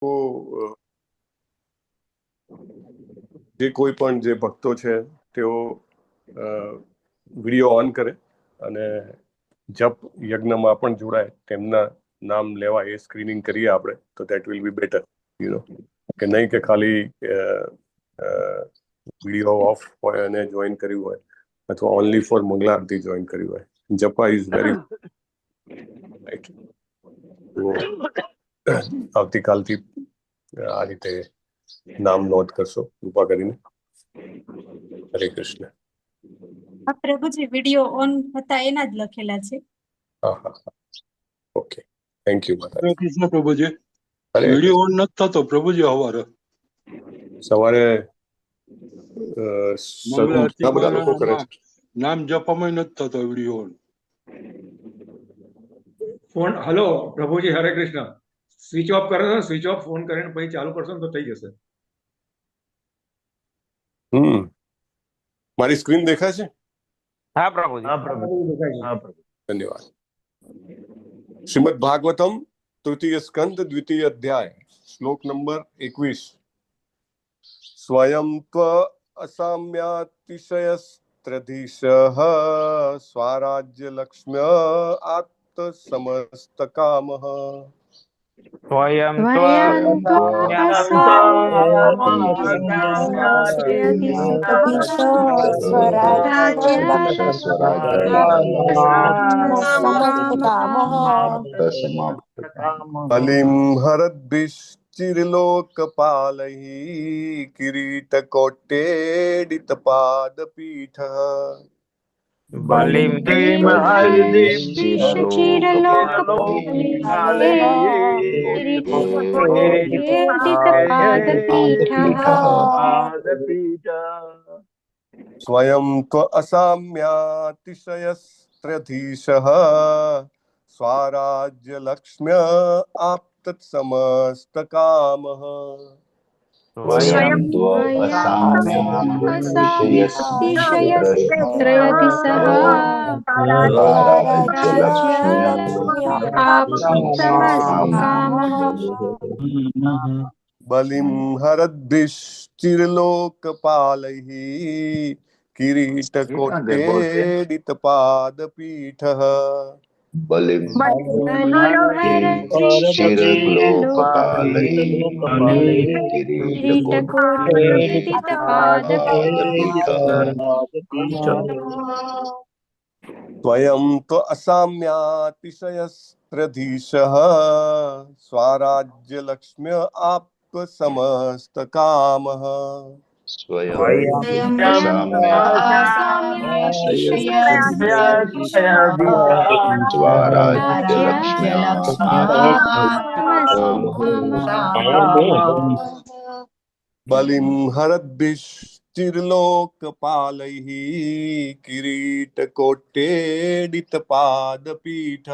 તો જે કોઈ પણ જે ભક્તો છે તેઓ વિડીયો ઓન કરે અને જપ યજ્ઞમાં પણ જોડાય, તેમના નામ લેવા એ સ્ક્રીનિંગ કરીએ આપણે, તો દેટ વિલ બી બેટર, કે નહીં કે ખાલી વિડીયો ઓફ હોય અને જોઈન કર્યું હોય, અથવા only for Mangala Aarti join કર્યું હોય. જપા ઇઝ વેરી રાઈટ. તો આવતીકાલથી આ રીતે નામ નોંધ કરશો કૃપા કરીને. હરે કૃષ્ણ. પ્રભુજી વિડીયો ઓન હતા એના જ લખેલા છે. હા, ઓકે, થેન્ક યુ માતા. હરે કૃષ્ણ પ્રભુજી. વિડીયો ઓન નથી થતો પ્રભુજી. સવારે બધા લોકો કરે છે. નામ જપવામાં નથી થતો વિડીયો ઓન. ફોન હલો પ્રભુજી, હરે કૃષ્ણ. સ્વિચ ઓફ કરો, સ્વિચ ઓફ ફોન કરીને પછી ચાલુ કરશો ને તો થઈ જશે. મારી સ્ક્રીન દેખાય છે? હા પ્રભુજી. ધન્યવાદ. શ્રીમદ ભાગવતમ તૃતીય સ્કંદ દ્વિતીય અધ્યાય શ્લોક નંબર 21. સ્વયં ત્વ અસામ્યાતિશયસ્ત્રધીશઃ સ્વરાજ્ય લક્ષ્મ્ય આત્ત સમસ્ત કામઃ. સ્વયં બલિમ હરદ્ભિશ્ચિરલોકપાલૈઃ કિરીટકોટ્ટેડિતપાદપીઠઃ. બલિમ સ્વયં ત્વ અસામ્યાતિશયસ્ત્રધીશઃ સ્વરાજ્ય લક્ષ્મ્ય આપ્ત સમસ્ત કામઃ. સ્વયં ત્વ અસામ્યાતિશયસ્ત્રધીશઃ સ્વરાજ્યલક્ષ્મ્ય આપ્ત સમસ્ત કામઃ. બલિમ હરદ્ભિશ્ચિરલોકપાલૈઃ કિરીટકોટ્ટેડિતપાદપીઠઃ. બલિમ હરદ્ભિશ્ચિરલોકપાલૈઃ કિરીટકોટ્ટેડિતપાદપીઠઃ. સ્વયં ત્વ અસામ્યાતિશયસ્ત્રધીશઃ સ્વરાજ્ય લક્ષ્મ્ય આપ્ત સમસ્ત કામઃ. સ્વયં અસામ્યાતિશયસ્ત્રધીશઃ સ્વરાજ્યલક્ષ્મ્ય બલિમ હરદ્ભિશ્ચિરલોકપાલૈઃ કિરીટકોટ્ટેડિતપાદપીઠઃ.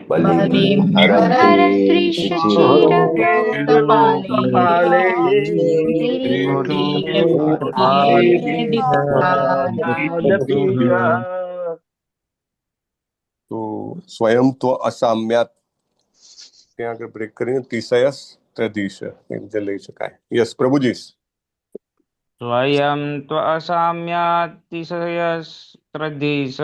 બલિમ તો સ્વયં તો અસામ્યાત ત્યાં આગળ બ્રેક કરીને તિશયસ ત્રધીશ લઈ શકાય. યસ પ્રભુજી. સ્વયં ત્વ અસામ્યાતિશયસ્ત્રધીશઃ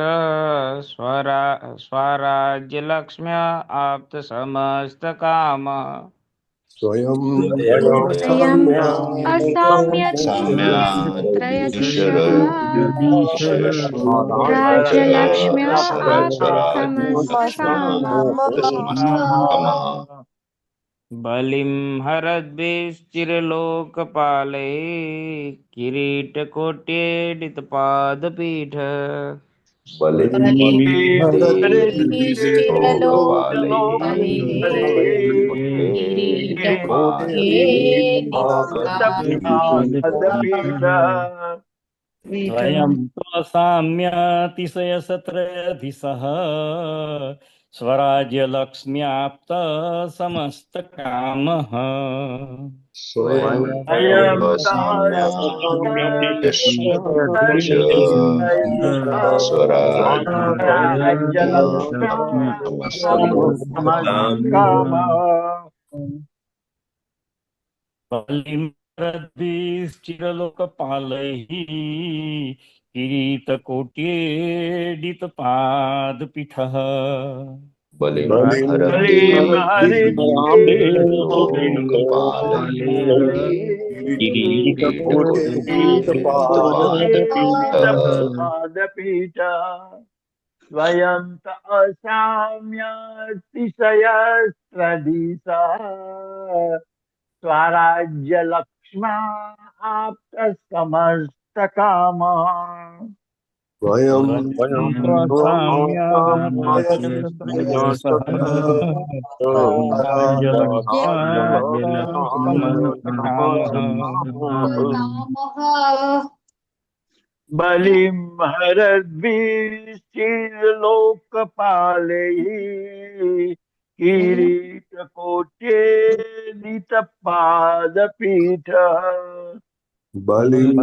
સ્વરાજ્ય લક્ષ્મ્ય આપ્ત સમસ્ત કામઃ. સ્વયં બલિમ હરદ્ભિશ્ચિરલોકપાલૈઃ કિરીટકોટ્ટેડિતપાદપીઠઃ. સ્વયં સામ્યાતિશયસ્ત્રધીશઃ સ્વરાજ્ય લક્ષ્મ્યાપ્ત સમસ્ત કામઃ. बलिमरद्भिश्चिरलोकपालैः किरीटकोट्येडितपादपीठः बलिं बलिं किरीटकोटिपादपीठ स्वयं असाम्यतिशयस्त्रदिशा स्वराज्य लक्ष्मा आप्त समस्त काम स्वयं बलिं हरद्भिश्चिरलोकपालैः किरीटकोट्येदितपादपीठ बलिं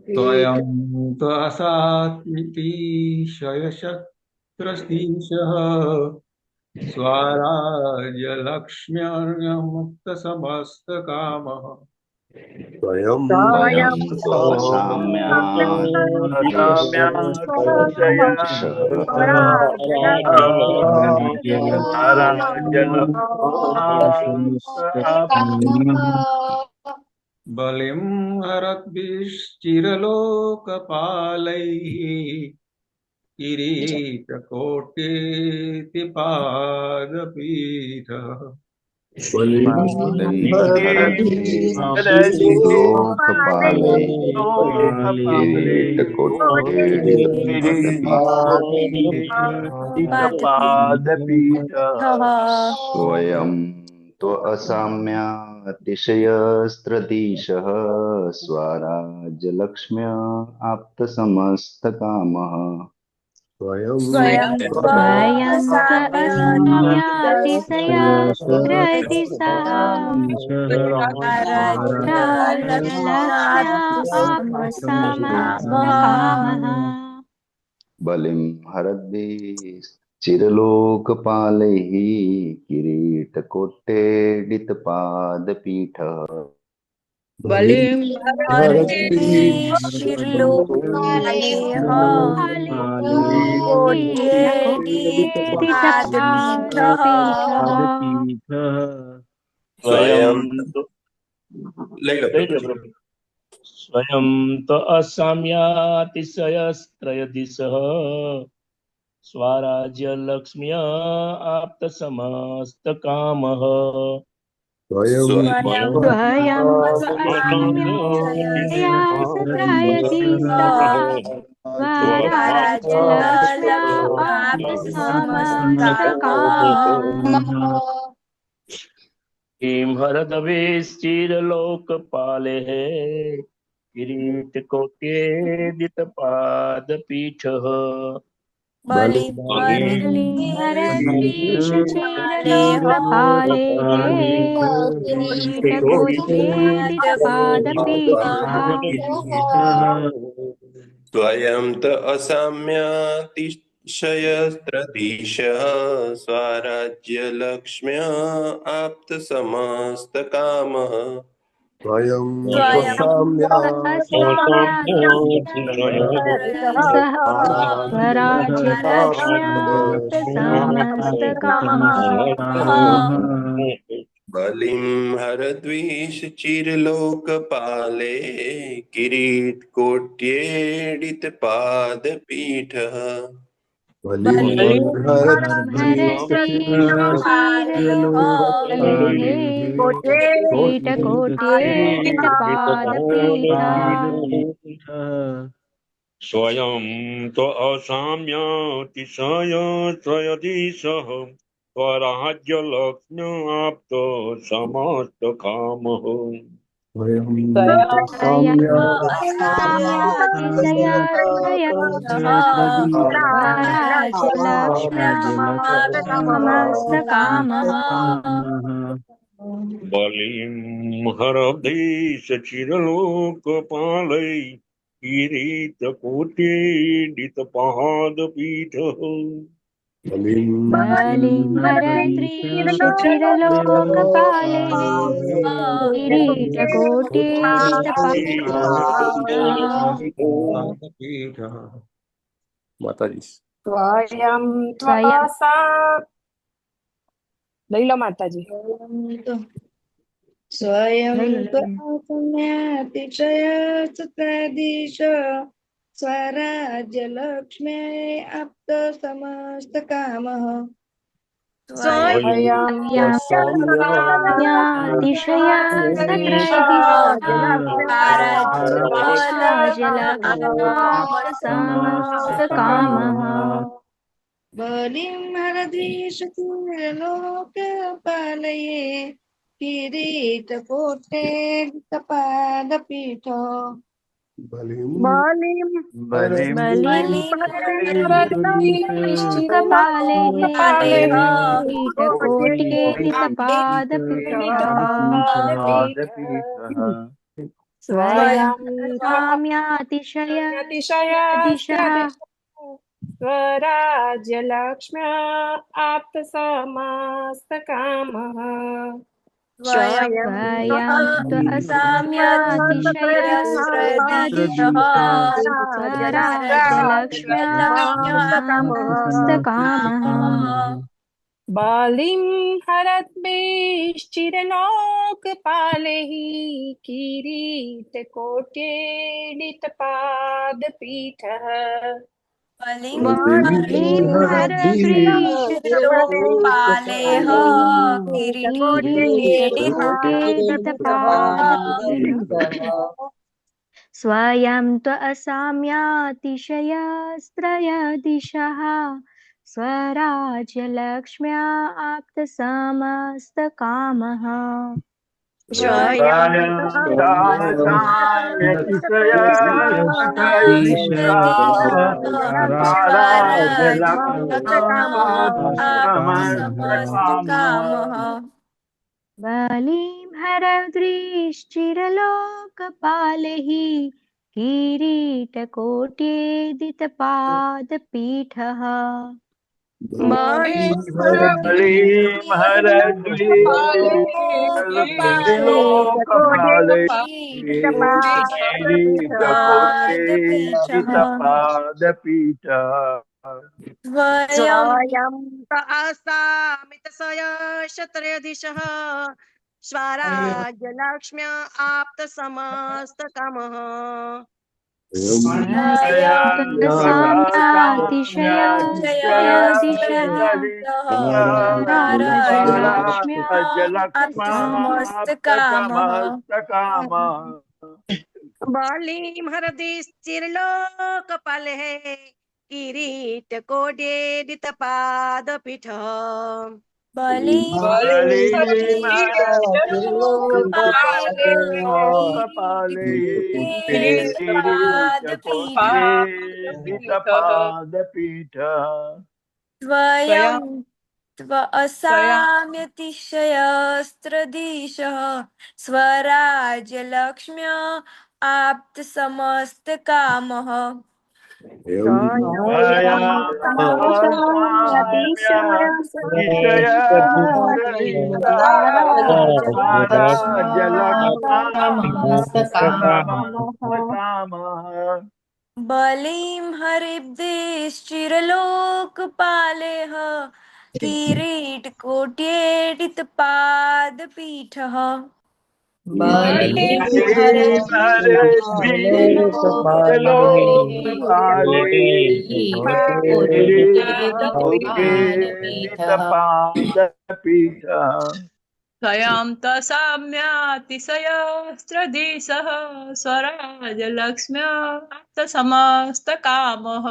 स्वयं त्वसातिशयशस्त्रधीशः स्वराज्यलक्ष्म्यर्मुक्तसमस्तकामः स्वयं बलिं हरद्भिश्चिरलोकपालैः किरीटकोटिपादपीठः स्वयं त्वसाम्यातिशयस्त्रधीशः स्वराज्यलक्ष्म्या आप्तसमस्तकामः स्वयं बलिं हरद्भिश्चिरलोकपालैः किरीटकोट्येडितपादपीठः बलिं स्वयं तो असाम्यातिशयस्त्रयदिशः स्वराज्यलक्ष्म्या आप्तसमस्तकामः स्वयं किं हरदभिश्चिरलोकपालैः किरीटकोट्येदितपादपीठः स्वयं त असाम्यातिशयस्त्रधीशः स्वराज्यलक्ष्म्या आप्तसमस्तकामः स्वयं बलिं हरद्वीषचिरलोकपाले किरीटकोट्येडितपादपीठः स्वयं तो असाम्यातिशयस्त्रयधीशः स्वराज्यलक्ष्म्या आप्तो समस्तकामः बलिं हरदेशचिरलोकपालै किरीटकोटिडितपादपीठः बलिं बलिं हरद्रीशचिरलोकपाले किरीटकोटिदितपादपीठः माताजी સ્વયં સ્વયં ત્વસા લઈ લો માતાજી લઈ સ્વયં લો લઈ લો. ત્વસમ્યાતિશય સત્રાધીશ સ્વરાજ્ય લક્ષ્મે આપ્ત સમસ્ત કામ સ્વયં જ્ઞાતિશય સત્રદિશ स्वराज्यलक्ष्म्याप्तसमस्तकामः બલિં હરદ્વીષતિર્લોકપાલયે કિરીટકોટે કપાદપીઠ बलिं बलिं बलिं હરદ્વીષતિર્લોકપાલયે कपालेः किरीटकोटिदितपादपीठः स्वयं त्वाम्यातिशय दिशः स्वराज्य लक्ष्म्या आप्त समस्त कामः स्वयं त्वसाम्यातिशय दिशः स्वराज्यलक्ष्म्याप्तसमस्तकामः बलिं हरद्भिश्चिरलोकपालैः किरीटकोट्येडितपादपीठः बलिं हरद्रीशचिरलोकपालेः किरीटकोटिदितपादपीठः स्वयं त्वसाम्यातिशयस्त्रयदिशः स्वराज्यलक्ष्म्या आप्तसमस्तकामः बलिं हरद्रीश्चिरलोकपालैः किरीटकोट्येदितपादपीठः बलिं हरद्वीषलोकपाले किरीटकोटिदितपादपीठ स्वयं आसामितसय शत्रदिशः स्वराज्य लक्ष्म्या आप्त समस्त कामः बलिं हरदिश्चिर्लोकपालैः किरीटकोटिदितपादपीठः बलिं स्वयं त्वसाम्यतिशयस्त्रदिशः स्वराज्यलक्ष्म्या आप्तसमस्तकामः बलिं हरिब्देश्चिरलोकपालैः किरीटकोट्येडितपादपीठः स्वयं त्वसाम्यातिशयस्त्रदिशः स्वराज्य लक्ष्म्या समस्त कामः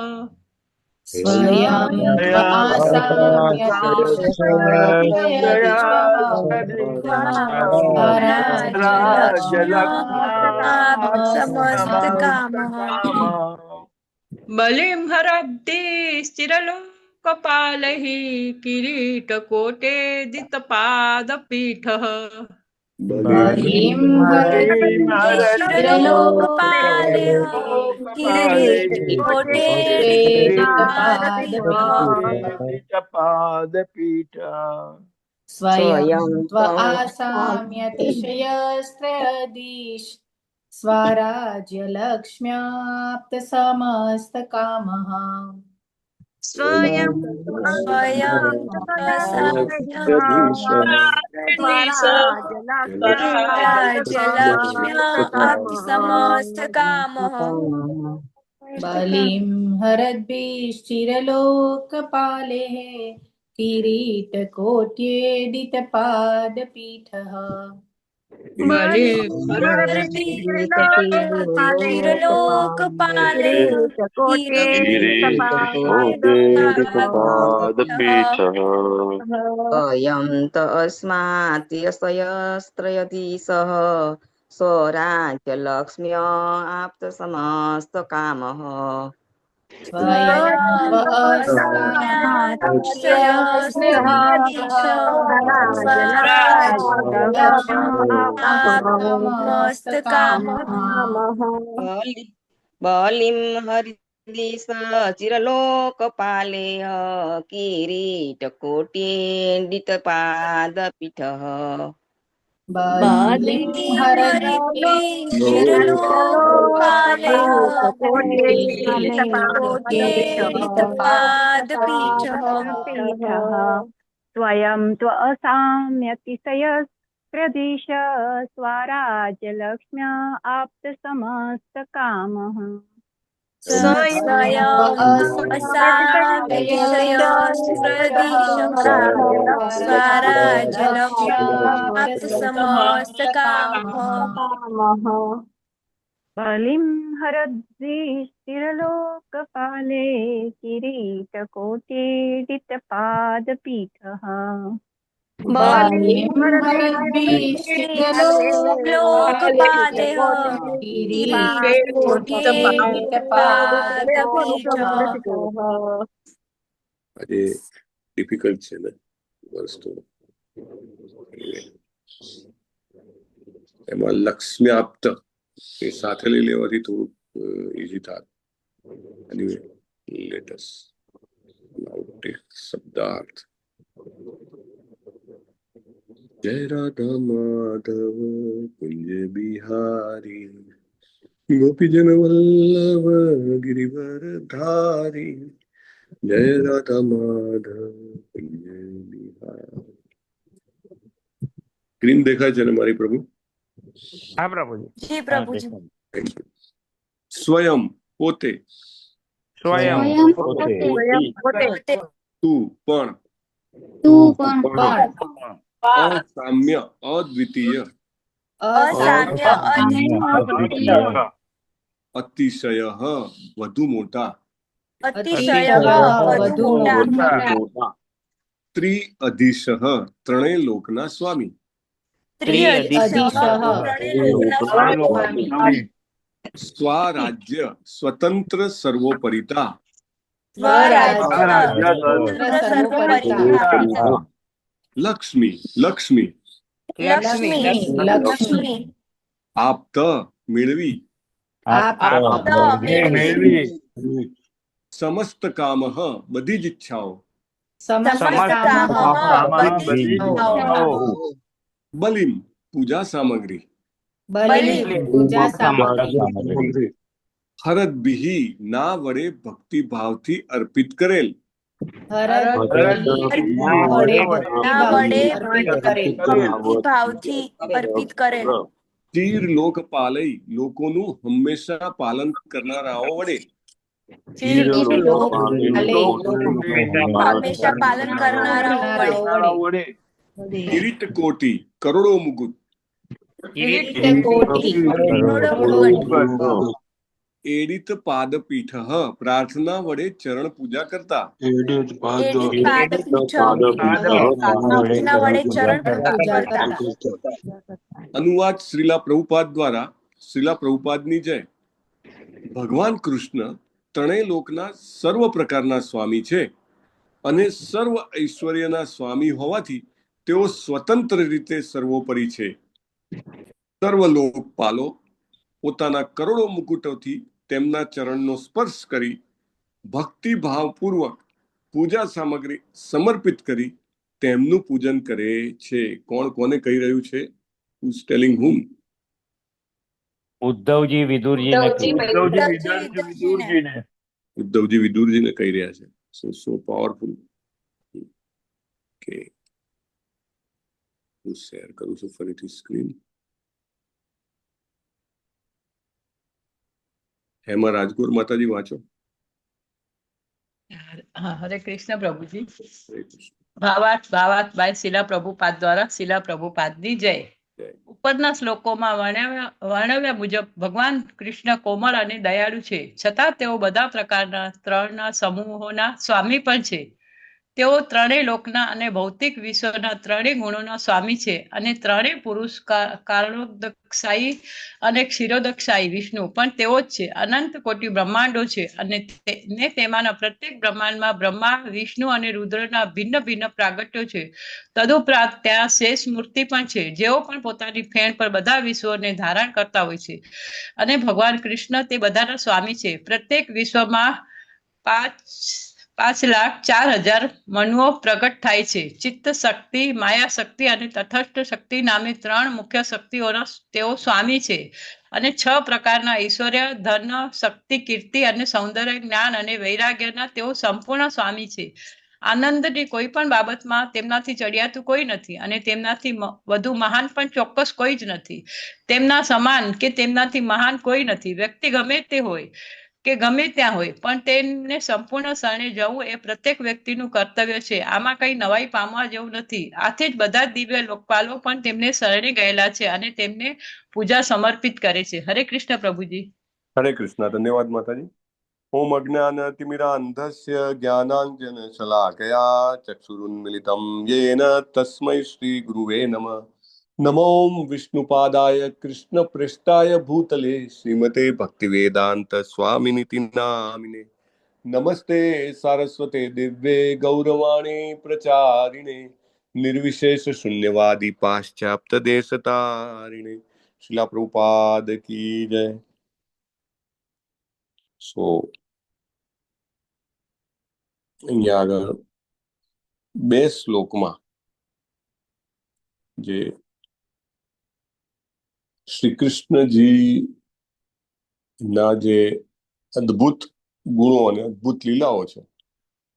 बलिं हरद्भिश्चिरलोकपालैः किरीटकोटिदितपादपीठः बलिं हरद्वीश्चिरलोकपालेः किरीटकोटेडितपादपीठः स्वयं त्व आसाम्यतिशयस्त्रयधीश स्वराज्यलक्ष्म्याप्तसमस्तकामः स्वयं स्वराज्यलक्ष्म्याप्तसमस्तकामः बलिं हरद्भिश्चिरलोकपालेः किरीटकोट्येडितपादपीठः चिरलोकपालेः किरीटकोटेडितपादपीठः अयं त अस्मात्यशयस्त्रयधीशः स्वराज्यलक्ष्म्या आप्तसमस्तकामः स्वयं त्व अस्मात्यशयस्त्रयधीशः स्वराज्यलक्ष्म्याप्तसमस्तकामः बलिं हरिदिश चिरलोकपालेः किरीटकोट्येडितपादपीठः बलिं हरद्भिश्चिरलोकपालेः किरीटकोट्येडितपादपीठः स्वयं त्व असाम्यतिशयस्त्रयधीश स्वराज्यलक्ष्म्या आप्तसमस्तकामः स्वयं स्वराज्यलक्ष्म्याप्तसमस्तकामः बलिं हरद्भिश्चिरलोकपाले किरीटकोटेडितपादपीठः बलिं हरद्भिश्चिरलोकपालेः किरीटकोट्येडितपादपीठः આજે ડિફિકલ્ટ છે ને વસ્તુ એમાં લક્ષ્મ્યાપ્ત એ સાથે લઈ લેવાથી થોડુંક ઈઝી થાય. Anyway, let us now take શબ્દાર્થ. જય રાધા માધવ કુંજ બિહારી ગોપીજન વલ્લભ ગિરિવર ધારી જય રાધા માધવ કુંજ બિહારી. સ્ક્રીન દેખાય છે ને મારી પ્રભુ? હા પ્રભુજી. જી પ્રભુજી. સ્વયં પોતે, સ્વયં તું પણ, અસામ્ય અદ્વિતીય, અતિશય વધુ મોટા, ત્રિઅધીશ ત્રણેય લોકના સ્વામી, સ્વરાજ્ય સ્વતંત્ર સર્વોપરિતા, લક્ષ્મી લક્ષ્મી, આપ્ત મેળવી, સમસ્ત કામ બધી જ ઈચ્છાઓ, બલિમ પૂજા સામગ્રી, હરદભિહિ ના વડે ભક્તિ ભાવથી અર્પિત કરેલ, ચીર લોકપાલય લોકોનું હંમેશા પાલન કરનારાઓ વડે, કિરીટ કોટી કરોડો મુકુટ, એડિત પાદપીઠ પ્રાર્થના વડે ચરણ પૂજા કરતા, અનુવાદ શ્રીલા પ્રભુપાદ દ્વારા. શ્રીલા પ્રભુપાદની જય. ભગવાન કૃષ્ણ ત્રણેય લોકના સર્વ પ્રકારના સ્વામી છે અને સર્વ ઐશ્વર્યના સ્વામી હોવાથી તેઓ સ્વતંત્ર રીતે સર્વોપરી છે. સર્વ લોકપાલો પોતાના કરોડો મુકુટોથી તેમના ચરણનો સ્પર્શ કરી ભક્તિભાવપૂર્વક પૂજા સામગ્રી સમર્પિત કરી તેમનું પૂજન કરે છે. કોણ કોને કહી રહ્યું છે? Who's telling whom? ઉદ્ધવજી વિદુરજીને કહ્યું. ઉદ્ધવજી વિદુરજીને કહી રહ્યા છે. સો પાવરફુલ. કે હું શેર કરું છું ફરીથી સ્ક્રીન. હેમા રાજગોર માતાજી વાંચો. હરે કૃષ્ણ પ્રભુજી. હરે કૃષ્ણ. ભાવાર્થ બાય શિલા પ્રભુપાદ દ્વારા શિલા પ્રભુપાદની જય. ઉપરના શ્લોકોમાં વર્ણવ્યા મુજબ ભગવાન કૃષ્ણ કોમળ અને દયાળુ છે, છતાં તેઓ બધા પ્રકારના ત્રણના સમૂહોના સ્વામી પણ છે. તેઓ ત્રણેય લોકના અને ભૌતિક વિશ્વના ત્રણેય ગુણોના સ્વામી છે અને ત્રણેય પુરુષ કારણોદકશાયી અને ક્ષીરોદકશાયી વિષ્ણુ પણ તેઓ જ છે. અનંત કોટી બ્રહ્માંડો છે અને તેમાંના પ્રત્યેક બ્રહ્માંડમાં બ્રહ્મા, વિષ્ણુ અને રુદ્રના ભિન્ન ભિન્ન પ્રાગટ્યો છે. તદુપરાંત ત્યાં શેષ મૂર્તિ પણ છે, જેઓ પણ પોતાની ફેણ પર બધા વિશ્વોને ધારણ કરતા હોય છે. અને ભગવાન કૃષ્ણ તે બધાના સ્વામી છે. પ્રત્યેક વિશ્વમાં 5,04,000 મનુઓ પ્રગટ થાય છે. ચિત્ત શક્તિ, માયા શક્તિ અને તટસ્થ શક્તિ નામે ત્રણ મુખ્ય શક્તિઓના તેઓ સ્વામી છે. અને 6 પ્રકારના ઐશ્વર્ય, ધન, શક્તિ, કીર્તિ અને સૌંદર્ય, જ્ઞાન અને વૈરાગ્યના તેઓ સંપૂર્ણ સ્વામી છે. આનંદની કોઈ પણ બાબતમાં તેમનાથી ચડિયાતું કોઈ નથી અને તેમનાથી વધુ મહાન પણ ચોક્કસ કોઈ જ નથી. તેમના સમાન કે તેમનાથી મહાન કોઈ નથી. વ્યક્તિ ગમે તે હોય કે ગમે ત્યાં હોય, પણ તેમને સંપૂર્ણ શરણે જવું એ પ્રત્યેક વ્યક્તિનું કર્તવ્ય છે. આમાં કઈ નવાઈ પામવા જેવું નથી. આથી જ બધા દિવ્ય લોકપાલો પણ તેમને શરણે ગયેલા છે અને તેમને પૂજા સમર્પિત કરે છે. હરે કૃષ્ણ પ્રભુજી. હરે કૃષ્ણ. ધન્યવાદ માતાજી. ઓમ અજ્ઞાનતિમિરાંધસ્ય જ્ઞાનાંજન શલાકયા ચક્ષુરુન્મિલિતમ યેન તસ્મૈ શ્રી ગુરુવે નમઃ. નમો વિષ્ણુપાદાય કૃષ્ણ પૃષ્ઠાય ભૂતલે શ્રીમતે ભક્તિવેદાંત સ્વામિનિતિ નામિને. નમસ્તે સારસ્વતે દિવ્યે ગૌરવાણી પ્રચારિણે નિર્વિશેષ શૂન્યવાદી પાશ્ચાત્ય દેશતારિણે. શિલા પ્રભુપાદ કી જય. સો અહીંયા આગળ 2 શ્લોકમાં જે શ્રી કૃષ્ણજી ના જે અદ્ભુત ગુણો અને અદ્ભુત લીલાઓ છે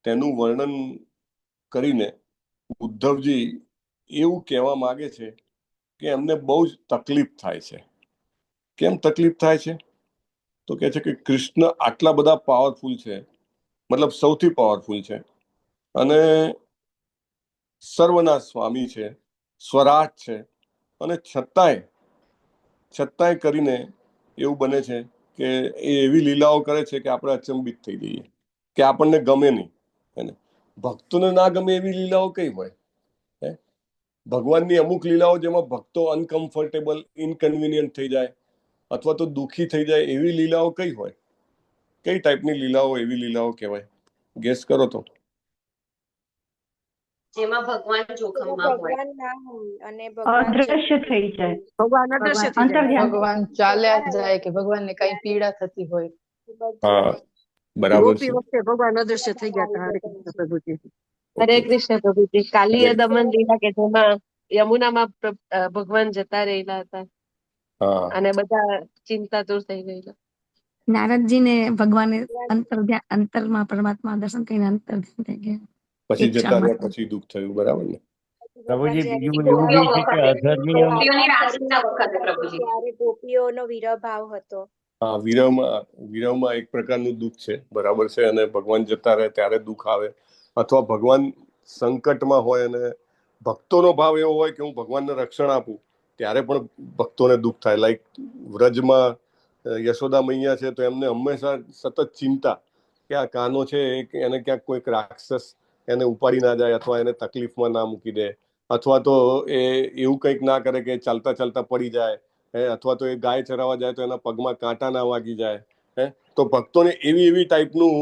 તેનું વર્ણન કરીને ઉદ્ધવજી એવું કહેવા માંગે છે કે એમને બહુ જ તકલીફ થાય છે. કેમ તકલીફ થાય છે? તો કહે છે કે કૃષ્ણ આટલા બધા પાવરફુલ છે, મતલબ સૌથી પાવરફુલ છે અને સર્વના સ્વામી છે, સ્વરાટ છે, અને છતાંય કરીને એવું બને છે કે એ એવી લીલાઓ કરે છે કે આપણે અચંબિત થઈ જઈએ, કે આપણને ગમે નહીં. એને ભક્તોને ના ગમે એવી લીલાઓ કઈ હોય? ભગવાનની અમુક લીલાઓ જેમાં ભક્તો અનકમ્ફર્ટેબલ, ઇનકન્વિનિયન્ટ થઈ જાય અથવા તો દુઃખી થઈ જાય એવી લીલાઓ કઈ હોય? કઈ ટાઈપની લીલાઓ એવી લીલાઓ કહેવાય? ગેસ કરો તો. જેમાં ભગવાન જોખમમાં હોય અને અદ્રશ્ય થઈ જાય. ભગવાન અદ્રશ્ય થઈ જાય. ભગવાન ચાલ્યા જાય કે ભગવાનને કઈ પીડા થતી હોય. હા, બરાબર છે. ગોપી વખતે ભગવાન અદ્રશ્ય થઈ ગયા હતા. હરે કૃષ્ણ પ્રભુજી. હરે કૃષ્ણ પ્રભુજી. કાલિય દમન લીલા કે જેમાં યમુનામાં ભગવાન જતા રહેલા હતા અને બધા ચિંતા દૂર થઈ ગયેલા. નારદજીને ભગવાને અંતરમાં પરમાત્મા દર્શન કરીને અંતર થઈ ગયા. પછી જતા રહ્યા, પછી દુઃખ થયું. બરાબર ને? પ્રભુજી બીજું એવું બી છે કે અધર્મીય ગોપીઓનો વિરહ ભાવ હતો. હા, વિરહમાં એક પ્રકારનું દુઃખ છે. બરાબર છે. અને ભગવાન જતા રહે ત્યારે દુઃખ આવે, અથવા ભગવાન સંકટમાં હોય અને ભક્તોનો ભાવ એવો હોય કે હું ભગવાનને રક્ષણ આપું ત્યારે પણ ભક્તોને દુઃખ થાય. લાઈક વ્રજમાં યશોદા મૈયા છે તો એમને હંમેશા સતત ચિંતા કે આ કાનો છે એને ક્યાંક કોઈક રાક્ષસ એને ઉપાડી ના જાય અથવા એને તકલીફમાં ના મૂકી દે, અથવા તો એ એવું કંઈક ના કરે કે ચાલતા ચાલતા પડી જાય, અથવા તો એ ગાય ચરાવવા જાય તો એના પગમાં કાંટા ના વાગી જાય. તો ભક્તોને એવી ટાઈપનું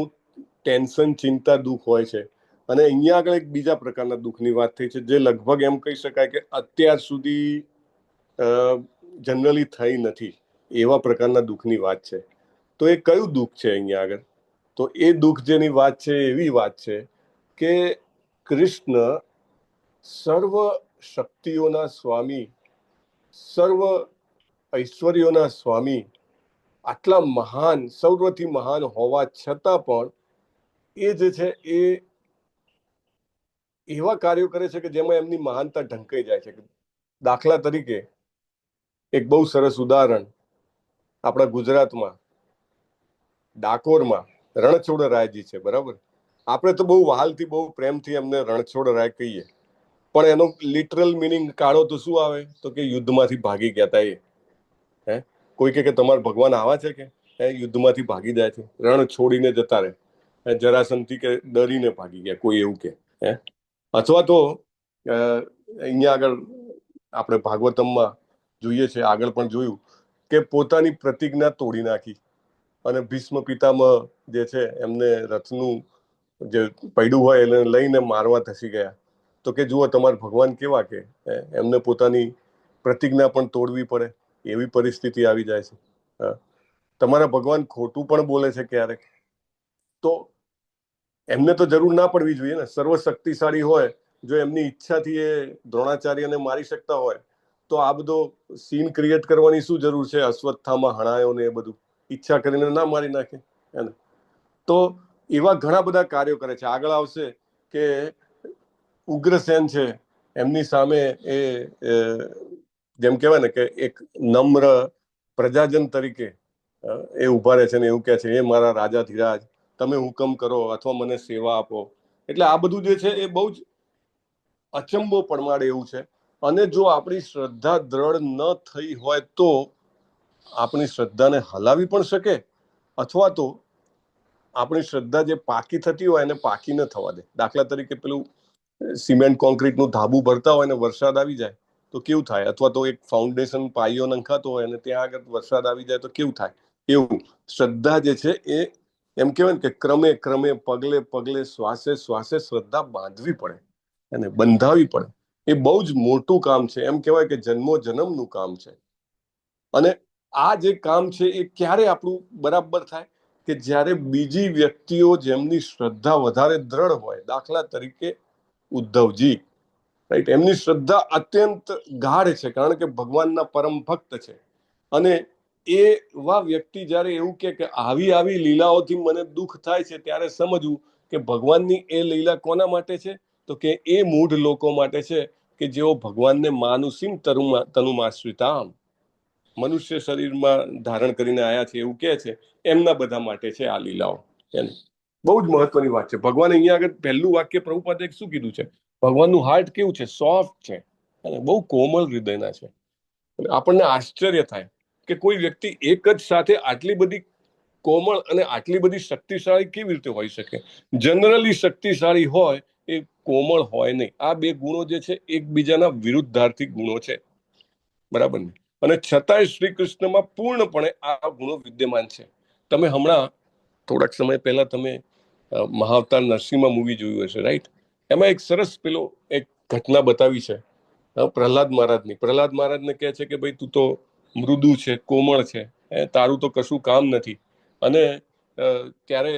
ટેન્શન, ચિંતા, દુઃખ હોય છે. અને અહીંયા આગળ એક બીજા પ્રકારના દુઃખની વાત થઈ છે જે લગભગ એમ કહી શકાય કે અત્યાર સુધી જનરલી થઈ નથી એવા પ્રકારના દુઃખની વાત છે. તો એ કયું દુઃખ છે અહીંયા આગળ? તો એ દુઃખ જેની વાત છે એવી વાત છે કે કૃષ્ણ સર્વ શક્તિઓના સ્વામી, સર્વ ઐશ્વર્યોના સ્વામી, આટલા મહાન, સર્વથી મહાન હોવા છતાં પણ એ જે છે એ એવા કાર્યો કરે છે કે જેમાં એમની મહાનતા ઢંકાઈ જાય છે. દાખલા તરીકે એક બહુ સરસ ઉદાહરણ આપણા ગુજરાતમાં ડાકોરમાં રણછોડરાયજી છે, બરાબર? આપણે તો બહુ વહાલથી બહુ પ્રેમથી એમને રણછોડરાય કહીએ, પણ એનો લિટરલ મિનિંગ કાઢો તો શું આવે? તો કે યુદ્ધમાંથી ભાગી ગયા હતા એ. કોઈ કે તમારા ભગવાન આવા છે કે યુદ્ધમાંથી ભાગી જાય છે, રણ છોડીને જતા રહે, જરાસંધથી કે ડરીને ભાગી ગયા, કોઈ એવું કે અથવા તો અહીંયા આગળ આપણે ભાગવતમમાં જોઈએ છે, આગળ પણ જોયું કે પોતાની પ્રતિજ્ઞા તોડી નાખી અને ભીષ્મ પિતામહ જે છે એમને રથનું જે પૈડું હોય એને લઈને મારવા ધસી ગયા. તો કે જુઓ તમારા ભગવાન કેવા કે એમને પોતાની પ્રતિજ્ઞા પણ તોડવી પડે એવી પરિસ્થિતિ આવી જાય છે. તમારા ભગવાન ખોટું પણ બોલે છે ક્યારેક, તો એમને તો જરૂર ના પડવી જોઈએ ને. સર્વશક્તિશાળી હોય, જો એમની ઈચ્છાથી એ દ્રોણાચાર્યને મારી શકતા હોય તો આ બધો સીન ક્રિએટ કરવાની શું જરૂર છે? અશ્વત્થામાં હણાયો ને એ બધું ઈચ્છા કરીને ના મારી નાખે એને. તો એવા ઘણા બધા કાર્યો કરે છે. આગળ આવશે કે ઉગ્રસેન છે, એમની સામે એ જેમ કહેવાય ને કે એક નમ્ર પ્રજાજન તરીકે એ ઉભા રહે છે ને એવું કહે છે, એ મારા રાજા ધીરાજ, તમે હુકમ કરો અથવા મને સેવા આપો. એટલે આ બધું જે છે એ બહુ જ અચંબો પડમાડે એવું છે. અને જો આપણી શ્રદ્ધા દ્રઢ ન થઈ હોય તો આપણી શ્રદ્ધાને હલાવી પણ શકે, અથવા તો આપણી શ્રદ્ધા જે પાકી થતી હોય એને પાકી ન થવા દે. દાખલા તરીકે પેલું સિમેન્ટ કોન્ક્રીટનું ધાબુ ભરતા હોય ને વરસાદ આવી જાય તો કેવું થાય? અથવા તો એક ફાઉન્ડેશન પાયો નંખાતો હોય અને ત્યાં આગળ વરસાદ આવી જાય તો કેવું થાય? એવું શ્રદ્ધા જે છે એ એમ કહેવાય ને કે ક્રમે ક્રમે, પગલે પગલે, શ્વાસે શ્વાસે શ્રદ્ધા બાંધવી પડે અને બંધાવી પડે. એ બહુ જ મોટું કામ છે. એમ કહેવાય કે જન્મો જન્મનું કામ છે. અને આ જે કામ છે એ ક્યારે આપણું બરાબર થાય? કે જ્યારે બીજી વ્યક્તિઓ જેમની શ્રદ્ધા વધારે દ્રઢ હોય, દાખલા તરીકે ઉદ્ધવજી, રાઈટ, એમની શ્રદ્ધા અત્યંત ગાઢ છે કારણ કે ભગવાનના પરમ ભક્ત છે. અને એવા વ્યક્તિ જ્યારે એવું કે આવી આવી લીલાઓથી મને દુઃખ થાય છે, ત્યારે સમજવું કે ભગવાનની એ લીલા કોના માટે છે? તો કે એ મૂઢ લોકો માટે છે કે જેઓ ભગવાનને માનુષીમ તનુમાશ્રિતામ, મનુષ્ય શરીરમાં ધારણ કરીને આયા છે એવું કહે છે, એમના બધા માટે છે આ લીલાઓ. બહુ જ મહત્વની વાત છે. ભગવાન અહીંયા આગળ પહેલું વાક્ય પ્રભુપાદે શું કીધું છે? ભગવાનનું હાર્ટ કેવું છે? સોફ્ટ છે અને બહુ કોમળ હૃદયના છે. આપણને આશ્ચર્ય થાય કે કોઈ વ્યક્તિ એક જ સાથે આટલી બધી કોમળ અને આટલી બધી શક્તિશાળી કેવી રીતે હોઈ શકે? જનરલી શક્તિશાળી હોય એ કોમળ હોય નહીં. આ બે ગુણો જે છે એકબીજાના વિરુદ્ધાર્થી ગુણો છે, બરાબર ને? અને છતાંય શ્રી કૃષ્ણમાં પૂર્ણપણે આ ગુણો વિદ્યમાન છે. તમે હમણાં થોડાક સમય પહેલા તમે મહાઅવતાર નરસિંહમાં મૂવી જોયું હશે, રાઈટ? એમાં એક સરસ પેલો એક ઘટના બતાવી છે પ્રહલાદ મહારાજની. પ્રહલાદ મહારાજને કહે છે કે ભાઈ તું તો મૃદુ છે, કોમળ છે, તારું તો કશું કામ નથી. અને ત્યારે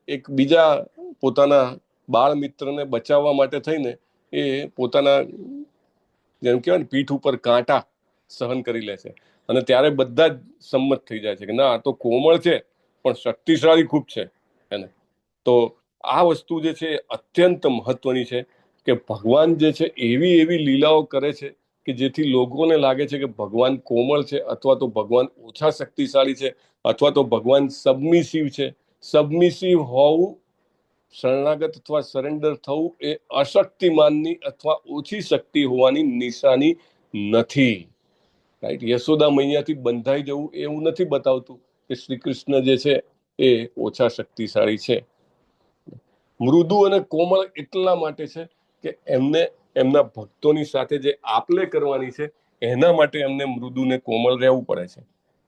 એક બીજા પોતાના બાળ મિત્રને બચાવવા માટે થઈને એ પોતાના જેમ કહેવાય ને પીઠ ઉપર કાંટા સહન કરી લે છે. અને ત્યારે બધા જ સંમત થઈ જાય છે કે ના, આ તો કોમળ છે પણ શક્તિશાળી ખૂબ છે એને. તો આ વસ્તુ જે છે અત્યંત મહત્વની છે કે ભગવાન જે છે એવી એવી લીલાઓ કરે છે કે જેથી લોકોને લાગે છે કે ભગવાન કોમળ છે, અથવા તો ભગવાન ઓછા શક્તિશાળી છે, અથવા તો ભગવાન સબમિસિવ છે. સબમિસિવ હોવું, શરણાગત અથવા સરેન્ડર થવું એ અશક્તિમાનની અથવા ઓછી શક્તિ હોવાની નિશાની નથી, રાઈટ? યશોદા મૈયાથી બંધાઈ જવું એવું નથી બતાવતું કે શ્રી કૃષ્ણ જે છે એ ઓછા શક્તિશાળી છે. મૃદુ અને કોમળ એટલા માટે છે કે એમને એમના ભક્તોની સાથે જે આપલે કરવાની છે એના માટે એમને મૃદુ ને કોમળ રહેવું પડે છે.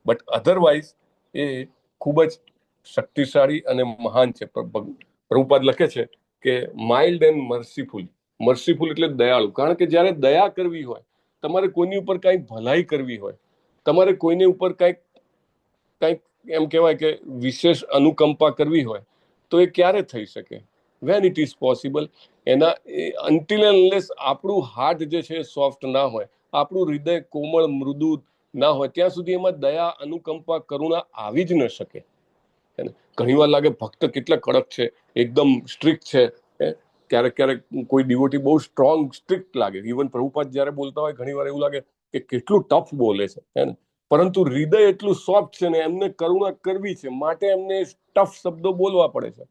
બટ અધરવાઇઝ એ ખૂબ જ શક્તિશાળી અને મહાન છે. પ્રભુપાદ લખે છે કે માઇલ્ડ એન્ડ મર્સીફુલ. મર્સીફુલ એટલે દયાળુ, કારણ કે જ્યારે દયા કરવી હોય તમારે કોઈની ઉપર કાંઈ ભલાઈ કરવી હોય, તમારે કોઈની ઉપર કાંઈક એમ કહેવાય કે વિશેષ અનુકંપા કરવી હોય તો એ ક્યારે થઈ શકે? When it is possible. એના અનટિલ અનલેસ આપણું હાર્ટ જે છે સોફ્ટ ના હોય, આપણું હૃદય કોમળ મૃદુ ના હોય, ત્યાં સુધી એમાં દયા, અનુકંપા, કરુણા આવી જ ન શકે. ઘણી વાર લાગે ભક્ત કેટલા કડક છે, એકદમ સ્ટ્રિક્ટ છે. ક્યારેક કોઈ ડિવોટી બહુ સ્ટ્રોંગ સ્ટ્રિક્ટ લાગે. ઇવન પ્રભુપાદ જયારે બોલતા હોય ઘણી વાર એવું લાગે કે કેટલું ટફ બોલે છે, પરંતુ હૃદય એટલું સોફ્ટ છે ને એમને કરુણા કરવી છે માટે એમને ટફ શબ્દો બોલવા પડે છે.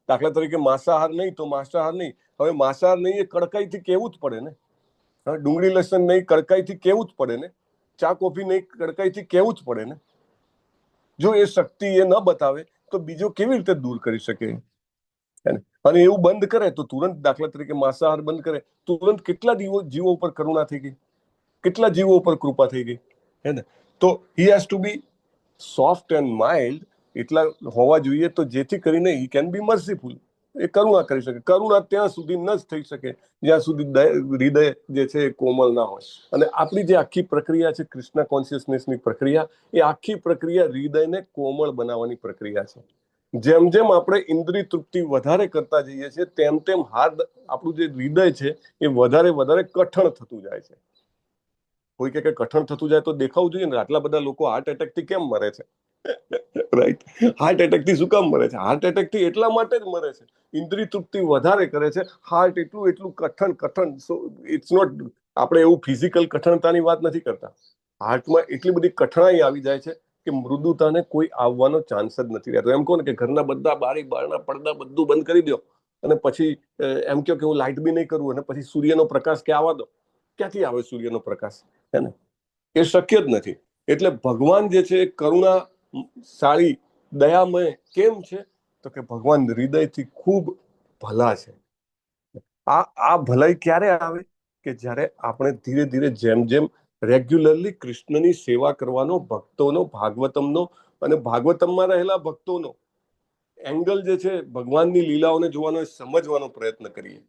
દાખલા તરીકે માંસાહાર નહીં તો માંસાહાર નહીં. હવે માંસાહાર નહીં એ કડકાઈથી કેવું જ પડે ને. ડુંગળી લસણ નહીં કડકાઈથી કેવું જ પડે ને. ચા કોફી નહીં કડકાઈથી કેવું જ પડે ને. જો એ શક્તિ એ ન બતાવે તો બીજો કેવી રીતે દૂર કરી શકે? અને એવું બંધ કરે તો તુરંત, દાખલા તરીકે માંસાહાર બંધ કરે તુરંત કેટલા જીવો ઉપર કરુણા થઈ ગઈ, કેટલા જીવો ઉપર કૃપા થઈ ગઈ, હે ને? તો he has to be soft and mild, એટલા હોવા જોઈએ તો જેથી કરીને હી કેન બી મર્સીફુલ, એ કરુણા કરી શકે. કરુણા ત્યાં સુધી ન જ થઈ શકે જ્યાં સુધી હૃદય જે છે એ કોમળ ના હોય. અને આપણી જે આખી પ્રક્રિયા છે કૃષ્ણ કોન્શિયસનેસની પ્રક્રિયા, એ આખી પ્રક્રિયા હૃદયને કોમળ બનાવવાની પ્રક્રિયા છે. જેમ જેમ આપણે ઇન્દ્રિય તૃપ્તિ વધારે કરતા જઈએ છીએ તેમ તેમ આપણું જે હૃદય છે એ વધારે કઠણ થતું જાય છે. કોઈ કે કઠણ થતું જાય તો દેખાવું જોઈએ ને, આટલા બધા લોકો હાર્ટ એટેક થી કેમ મરે છે? રાઈટ, હાર્ટ એટેક થી શું કામ મરે છે? હાર્ટ એટેક થી એટલા માટે જ મરે છે, ઇન્દ્રિય તૃપ્તિ વધારે કરે છે. હાર્ટ એટલું કઠણ. સો ઇટ્સ નોટ, આપણે એવું ફિઝિકલ કઠણતાની વાત નથી કરતા. હાર્ટમાં એટલી બધી કઠણાઈ આવી જાય છે કે મૃદુતાને કોઈ આવવાનો ચાન્સ જ નથી રહેતો. એમ કહો ને કે ઘરના બધા બારી બારણા પડદા બધું બંધ કરી દો અને પછી એમ કહો કે હું લાઇટ બી નહીં કરું અને પછી સૂર્યનો પ્રકાશ કે આવવા દો. ક્યાંથી આવે સૂર્યનો પ્રકાશ? હે ને? એ શક્ય જ નથી. એટલે ભગવાન જે છે એ કરુણાશાળી, દયામય કેમ છે? તો કે ભગવાન હૃદયથી ખૂબ ભલા છે. આ ભલાઈ ક્યારે આવે? કે જ્યારે આપણે ધીરે ધીરે જેમ જેમ રેગ્યુલરલી કૃષ્ણની સેવા કરવાનો, ભક્તોનો, ભાગવતમનો અને ભાગવતમમાં રહેલા ભક્તોનો એંગલ જે છે ભગવાનની લીલાઓને જોવાનો, સમજવાનો પ્રયત્ન કરીએ.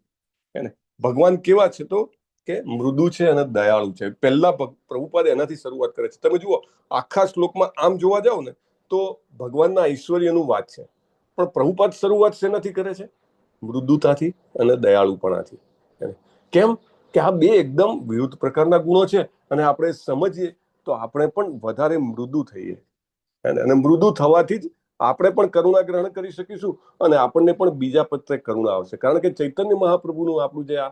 એને ભગવાન કેવા છે? તો કે મૃદુ છે અને દયાળુ છે. પહેલા પ્રભુપાદ એનાથી શરૂઆત કરે છે. તમે જુઓ આખા શ્લોકમાં આમ જોવા જાવ ને તો ભગવાનના ઐશ્વર્યનું વાત છે, પણ પ્રભુપાદ શરૂઆત શેનાથી કરે છે? મૃદુતાથી અને દયાળુપણાથી. કેમ? કે આ બે એકદમ વિરુદ્ધ પ્રકારના ગુણો છે અને આપણે સમજીએ તો આપણે પણ વધારે મૃદુ થઈએ, અને મૃદુ થવાથી જ આપણે પણ કરુણા ગ્રહણ કરી શકીશું અને આપણને પણ બીજા પ્રત્યે કરુણા આવશે. કારણ કે ચૈતન્ય મહાપ્રભુનું આપણું જે આ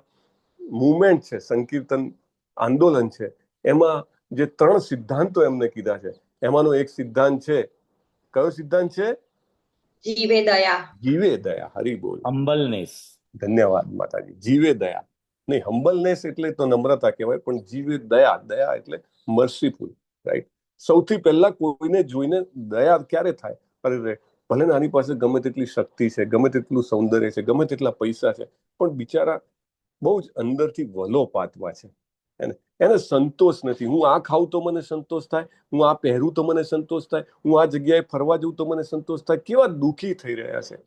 મુવમેન્ટ છે, સંકીર્તન આંદોલન છે, એમાં જે 3 સિદ્ધાંતો એમને કીધા છે એમાંનો એક સિદ્ધાંત છે, કયો સિદ્ધાંત છે? જીવે દયા. જીવે દયા. હરી બોલ. હમ્બલનેસ. ધન્યવાદ માતાજી. જીવે દયા નહીં, હમ્બલનેસ એટલે તો નમ્રતા કહેવાય, પણ જીવે દયા. દયા એટલે મર્સીફુલ, રાઈટ? સૌથી પહેલા કોઈને જોઈને દયા ક્યારે થાય? અરે ભલે ને આની પાસે ગમે તેટલી શક્તિ છે, ગમે તેટલું સૌંદર્ય છે, ગમે તેટલા પૈસા છે, પણ બિચારા બહુ જ અંદરથી વલો પાતવા છે. એને સંતોષ નથી. હું આ ખાઉં તો મને સંતોષ થાય, હું આ પહેરું તો મને સંતોષ થાય, હું આ જગ્યાએ ફરવા જઉં તો મને સંતોષ થાય. કેવા દુઃખી થઈ રહ્યા છે.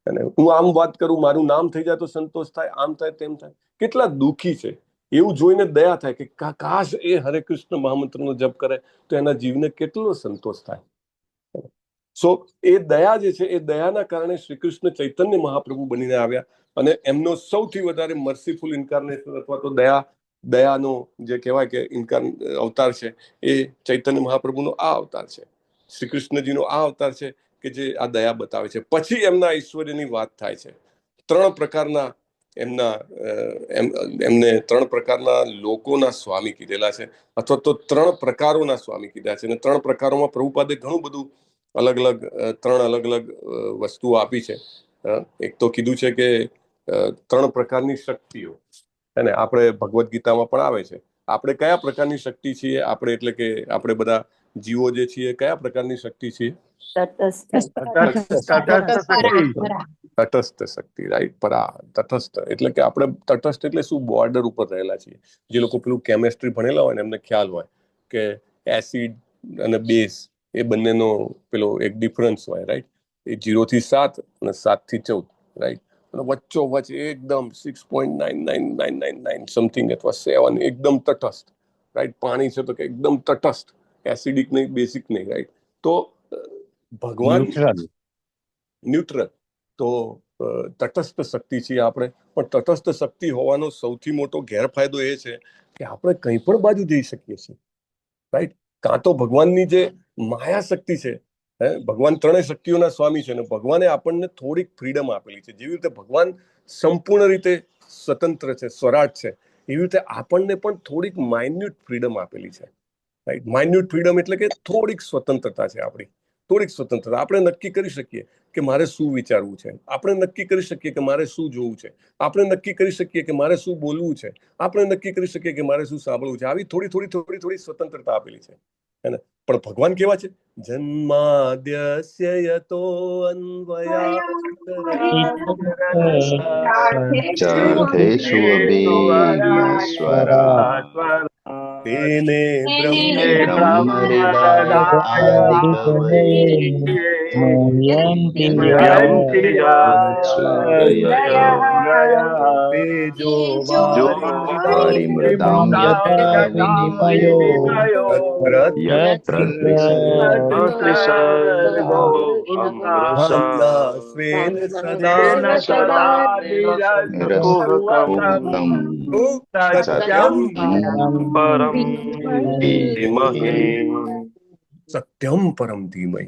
અને હું આમ વાત કરું, મારું નામ થઈ જાય તો સંતોષ થાય, આમ થાય તેમ થાય. કેટલા દુઃખી છે. એવું જોઈને દયા થાય કે કાશ એ હરે કૃષ્ણ મહામંત્રનો જપ કરે તો એના જીવને કેટલો સંતોષ થાય. સો એ દયા જે છે, એ દયાના કારણે શ્રી કૃષ્ણ ચૈતન્ય મહાપ્રભુ બનીને આવ્યા અને એમનો સૌથી વધારે મર્સીફુલ ઇન્કાર્નેશન અથવા તો દયાનો જે કહેવાય કે અવતાર છે એ ચૈતન્ય મહાપ્રભુનો આ અવતાર છે. શ્રી કૃષ્ણજીનો આ અવતાર છે કે જે આ દયા બતાવે છે. પછી એમના ઐશ્વર્યની વાત થાય છે. 3 પ્રકારના એમને 3 પ્રકારના લોકોના સ્વામી કીધેલા છે, અથવા તો 3 પ્રકારોના સ્વામી કીધા છે. અને 3 પ્રકારોમાં પ્રભુપાદે ઘણું બધું અલગ અલગ વસ્તુઓ આપી છે. એક તો કીધું છે કે 3 પ્રકારની શક્તિઓ, અને આપણે ભગવદ્ ગીતામાં પણ આવે છે. આપણે કયા પ્રકારની શક્તિ છીએ? આપણે એટલે કે આપણે બધા જીવો જે છીએ કયા પ્રકારની શક્તિ છીએ? તટસ્થ શક્તિ, રાઈટ? તટસ્થ એટલે કે આપણે તટસ્થ એટલે શું? બોર્ડર ઉપર રહેલા છીએ. જે લોકો પેલું કેમેસ્ટ્રી ભણેલા હોય ને એમને ખ્યાલ હોય કે એસિડ અને બેઝ એ બંનેનો પેલો એક ડિફરન્સ હોય, રાઈટ? એ 0 થી 7 અને 7 થી 14, રાઈટ? અને વચ્ચોવચ્ચ એકદમ 6.99999 સમથિંગ અથવા 7 એકદમ તટસ્થ, રાઈટ. પાણી છે તો કે એકદમ તટસ્થ, એસિડિક નહીં, બેસિક નહીં, રાઈટ. તો ભગવાન ન્યુટ્રલ. તો તટસ્થ શક્તિ છીએ આપણે, પણ તટસ્થ શક્તિ હોવાનો સૌથી મોટો ગેરફાયદો એ છે કે આપણે કંઈ પણ બાજુ જઈ શકીએ છીએ, રાઈટ. કાં તો ભગવાનની જે માયા શક્તિ છે, ભગવાન ત્રણેય શક્તિઓના સ્વામી છે, અને ભગવાને આપણને થોડીક ફ્રીડમ આપેલી છે. જેવી રીતે ભગવાન સંપૂર્ણ રીતે સ્વતંત્ર છે, સ્વરાજ છે, એવી રીતે આપણને પણ થોડીક માઇન્યુટ ફ્રીડમ આપેલી છે, રાઈટ. માઇન્યુટ ફ્રીડમ એટલે કે થોડીક સ્વતંત્રતા છે આપણી, થોડીક સ્વતંત્રતા. આપણે નક્કી કરી શકીએ કે મારે શું વિચારવું છે, આપણે નક્કી કરી શકીએ કે મારે શું જોવું છે, આપણે નક્કી કરી શકીએ કે મારે શું બોલવું છે, આપણે નક્કી કરી શકીએ કે મારે શું સાંભળવું છે. આવી થોડી થોડી થોડી થોડી સ્વતંત્રતા આપેલી છે, હે ને. પણ ભગવાન કેવા છે? જન્માદ્યસ્ય યતો અન્વયાત્તરા તેને સત્યમ પરમ ધીમહિ.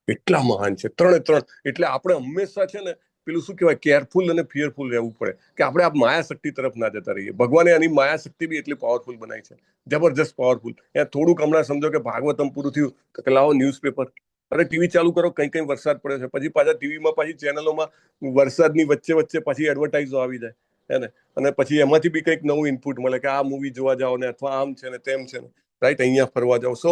એટલા મહાન છે ત્રણે ત્રણ. એટલે આપણે હંમેશા છે ને પેલું શું કહેવાય, કેરફુલ અને ફિયરફુલ રહેવું પડે કે આપણે આ માયા શક્તિ તરફ ના જતા રહીએ. ભગવાને આની માયા શક્તિ બી એટલી પાવરફુલ બનાવી છે, જબરજસ્ત પાવરફુલ. થોડુંક હમણાં સમજો કે ભાગવતમ પૂરું થયું કે લાવો ન્યૂઝપેપર, અરે ટીવી ચાલુ કરો, કઈ વરસાદ પડ્યો છે, પછી પાછા ટીવીમાં પાછી ચેનલોમાં વરસાદની વચ્ચે વચ્ચે પાછી એડવર્ટાઇઝો આવી જાય, હે ને. અને પછી એમાંથી બી કંઈક નવું ઇનપુટ મળે કે આ મૂવી જોવા જાઓ ને, અથવા આમ છે ને તેમ છે ને, રાઈટ, અહીંયા ફરવા જાઓ. So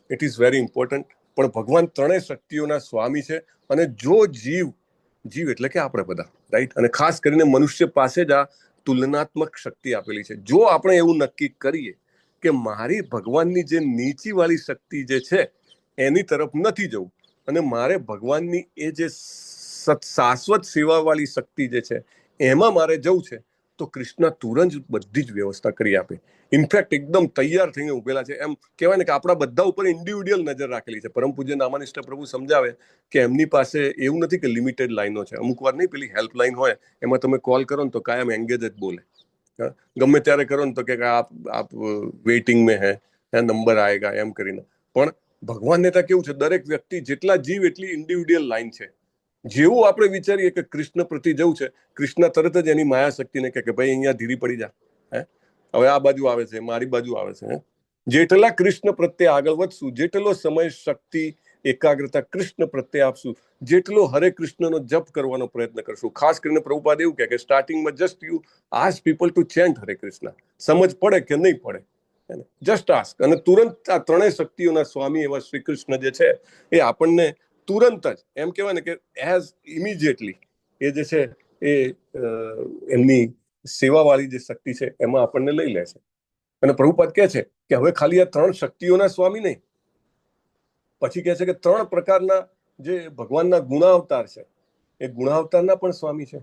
it is very important. પણ ભગવાન ત્રણેય શક્તિઓના સ્વામી છે, અને જો જીવ એટલે કે આપણે બધા, રાઈટ, અને ખાસ કરીને મનુષ્ય પાસે જ આ તુલનાત્મક શક્તિ આપેલી છે. જો આપણે એવું નક્કી કરીએ કે મારી ભગવાનની જે નીચી વાળી શક્તિ જે છે એની તરફ નથી જવું, અને મારે ભગવાનની એ જે શાશ્વત સેવા વાળી શક્તિ જે છે એમાં મારે જવું છે, તો કૃષ્ણ તુરંત બધી જ વ્યવસ્થા કરી આપે. ઇનફેક્ટ એકદમ તૈયાર થઈને ઉભેલા છે. એમ કહેવાય ને કે આપણા બધા ઉપર ઇન્ડિવિડ્યુઅલ નજર રાખેલી છે. પરમ પૂજ્ય નામાનિષ્ઠ પ્રભુ સમજાવે કે એમની પાસે એવું નથી કે લિમિટેડ લાઈનો છે. અમુક વાર નહીં, પેલી હેલ્પલાઇન હોય એમાં તમે કોલ કરો ને તો કાયમ એંગેજ જ બોલે. ગમે ત્યારે કરો ને તો કે આપ વેઇટિંગ મેં હે, નંબર આएगा એમ કરીને. પણ ભગવાનને ત્યાં કેવું છે, દરેક વ્યક્તિ જેટલા જીવ એટલી ઇન્ડિવિડ્યુઅલ લાઈન છે. જેવું આપણે વિચારીએ કે કૃષ્ણ પ્રતિ જવું છે, કૃષ્ણ તરત જ એની માયા શક્તિને કે ભાઈ અહીંયા ધીરી પડી જા, હવે આ બાજુ આવે છે, મારી બાજુ આવે છે. જેટલા કૃષ્ણ પ્રત્યે આગળ વધશું, જેટલો સમય, શક્તિ, એકાગ્રતા કૃષ્ણ પ્રત્યે આપશું, જેટલો હરે કૃષ્ણનો જપ કરવાનો પ્રયત્ન કરશું. ખાસ કરીને પ્રભુપાદ એવું કે સ્ટાર્ટિંગમાં just you ask people to chant Hare Krishna. સમજ પડે કે નહીં પડે, જસ્ટ આસ્ક, અને તુરંત આ ત્રણેય શક્તિઓના સ્વામી એવા શ્રી કૃષ્ણ જે છે એ આપણને તુરંત જ એમ કહેવાય ને કે એઝ ઇમિડિયેટલી એ જે છે એ એમની સેવાવાળી જે શક્તિ છે એમાં આપણને લઈ લે છે. અને પ્રભુપાદ કહે છે કે હવે ખાલી આ ત્રણ શક્તિઓના સ્વામી નહીં, પછી કહે છે કે ત્રણ પ્રકારના જે ભગવાનના ગુણાવતાર છે એ ગુણાવતારના પણ સ્વામી છે.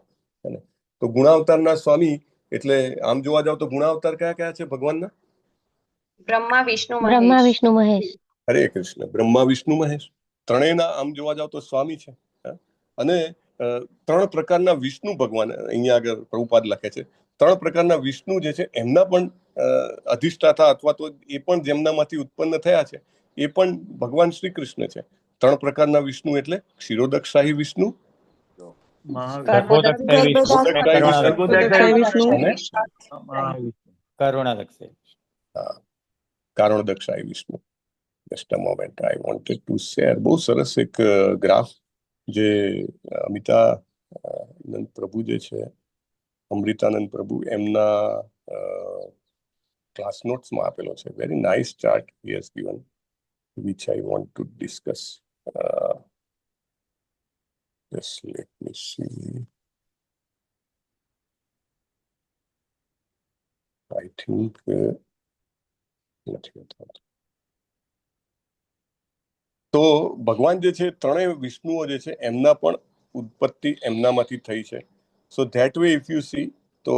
તો ગુણાવતારના સ્વામી એટલે આમ જોવા જાવ તો ગુણાવતાર કયા કયા છે ભગવાનના? બ્રહ્મા વિષ્ણુ મહેશ. હરે કૃષ્ણ. બ્રહ્મા વિષ્ણુ મહેશ ત્રણેયના આમ જોવા જાવ તો સ્વામી છે. અને ત્રણ પ્રકારના વિષ્ણુ ભગવાન અહીંયા આગળ પ્રભુપાદ લખે છે. ત્રણ પ્રકારના વિષ્ણુ જે છે એમના પણ અધિષ્ઠાતા અથવા તો એ પણ જેમનામાંથી ઉત્પન્ન થયા છે એ પણ ભગવાન શ્રી કૃષ્ણ છે. ત્રણ પ્રકારના વિષ્ણુ એટલે ક્ષીરોદક્ષાહી Vishnu, કારણોદક્ષાહી Vishnu. Just a moment, I wanted to share બહુ સરસ એક ગ્રાફ જે અમિતાનંદ પ્રભુ જે છે, અમૃતાનંદ પ્રભુ, એમના ક્લાસ નોટ્સમાં આપેલો છે. Very nice chart he has given, which I want to discuss. Just let me see. I think નથી બતાવતું. તો ભગવાન જે છે ત્રણેય વિષ્ણુઓ જે છે એમના પણ ઉત્પત્તિ એમનામાંથી થઈ છે. So that way if you C તો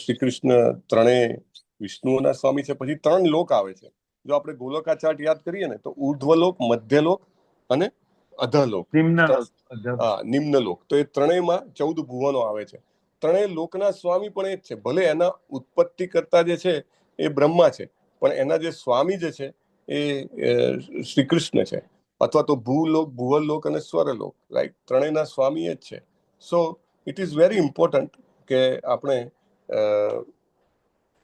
શ્રી કૃષ્ણ ત્રણેય વિષ્ણુઓના સ્વામી છે. પછી 3 લોક આવે છે. જો આપણે ગોલોકા ચાર્ટ યાદ કરીએ ને તો ઉર્ધ્વલોક, મધ્યલોક અને અધલોક, નિમ્નલોક. તો એ ત્રણેયમાં 14 ભુવનો આવે છે. ત્રણેય લોકના સ્વામી પણ એ જ છે. ભલે એના ઉત્પત્તિ કરતા જે છે એ બ્રહ્મા છે, પણ એના જે સ્વામી જે છે એ શ્રી કૃષ્ણ છે, અથવા તો ભૂલોક, ભુવલોક અને સ્વરલોક, રાઈટ? ત્રણેયના સ્વામી એ જ છે. So it is very important કે આપણે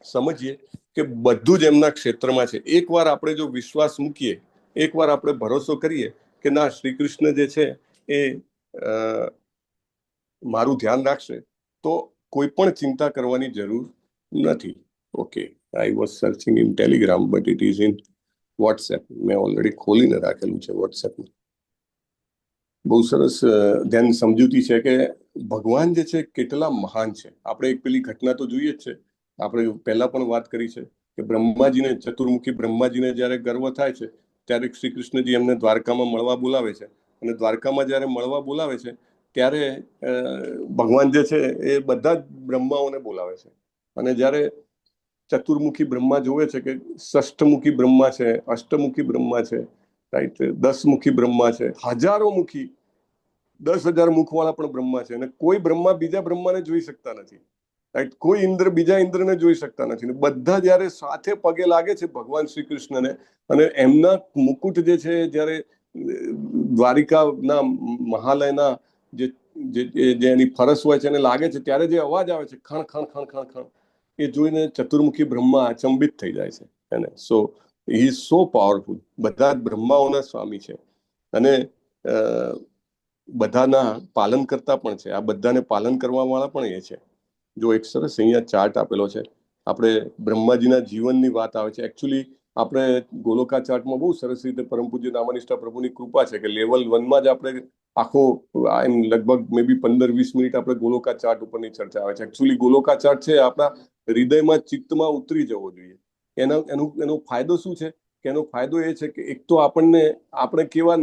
સમજીએ કે બધું જ એમના ક્ષેત્રમાં છે. એકવાર આપણે જો વિશ્વાસ મૂકીએ, એકવાર આપણે ભરોસો કરીએ કે ના, શ્રી કૃષ્ણ જે છે એ મારું ધ્યાન રાખશે, તો કોઈ પણ ચિંતા કરવાની જરૂર નથી. Okay, I was searching in Telegram but it is in WhatsApp. મેં ઓલરેડી ખોલીને રાખેલું છે વોટ્સએપનું. બહુ સરસ ધ્યાન સમજૂતી છે કે ભગવાન જે છે કેટલા મહાન છે. આપણે એક પેલી ઘટના તો જોઈએ જ છે, આપણે પહેલા પણ વાત કરી છે કે બ્રહ્માજીને, ચતુર્મુખી બ્રહ્માજીને જ્યારે ગર્વ થાય છે ત્યારે શ્રી કૃષ્ણજી એમને દ્વારકામાં મળવા બોલાવે છે. અને દ્વારકામાં જ્યારે મળવા બોલાવે છે ત્યારે ભગવાન જે છે એ બધા જ બ્રહ્માઓને બોલાવે છે. અને જ્યારે ચતુર્મુખી બ્રહ્મા જોવે છે કે ષષ્ઠમુખી બ્રહ્મા છે, અષ્ટમુખી બ્રહ્મા છે, રાઈટ, 10 મુખી બ્રહ્મા છે, હજારો મુખી, 10,000 મુખવાળા પણ બ્રહ્મા છે. અને કોઈ બ્રહ્મા બીજા બ્રહ્માને જોઈ શકતા નથી, રાઈટ? કોઈ ઇન્દ્ર બીજા ઇન્દ્રને જોઈ શકતા નથી. બધા જ્યારે સાથે પગે લાગે છે ભગવાન શ્રી કૃષ્ણને, અને એમના મુકુટ જે છે જ્યારે દ્વારિકાના મહાલયના જે એની ફરસ હોય છે એને લાગે છે, ત્યારે જે અવાજ આવે છે, ખણ ખણ ખણ ખણ ખણ, એ જોઈને ચતુર્મુખી બ્રહ્મા અચંબિત થઈ જાય છે. એને સો હી ઇઝ સો પાવરફુલ. બધા જ બ્રહ્માઓના સ્વામી છે અને બધાના પાલન કરતા પણ છે. આ બધાને પાલન કરવા વાળા પણ એ છે. જો એક સરસ અહીંયા ચાર્ટ આપેલો છે, આપણે બ્રહ્માજીના જીવનની વાત આવે છે. એકચ્યુઅલી આપણે ગોલોકા ચાર્ટમાં બહુ સરસ રીતે પરમ પૂજ્ય નામાનિષ્ઠા પ્રભુની કૃપા છે કે લેવલ 1માં જ આપણે આખો લગભગ મે બી 15-20 મિનિટ આપણે ગોલોકા ચાર્ટ ઉપરની ચર્ચા આવે છે. એકચ્યુઅલી ગોલોકા ચાર્ટ છે આપણા હૃદયમાં, ચિત્તમાં ઉતરી જવો જોઈએ. એનો ફાયદો શું છે કે એનો ફાયદો એ છે કે એક તો આપણે કેવા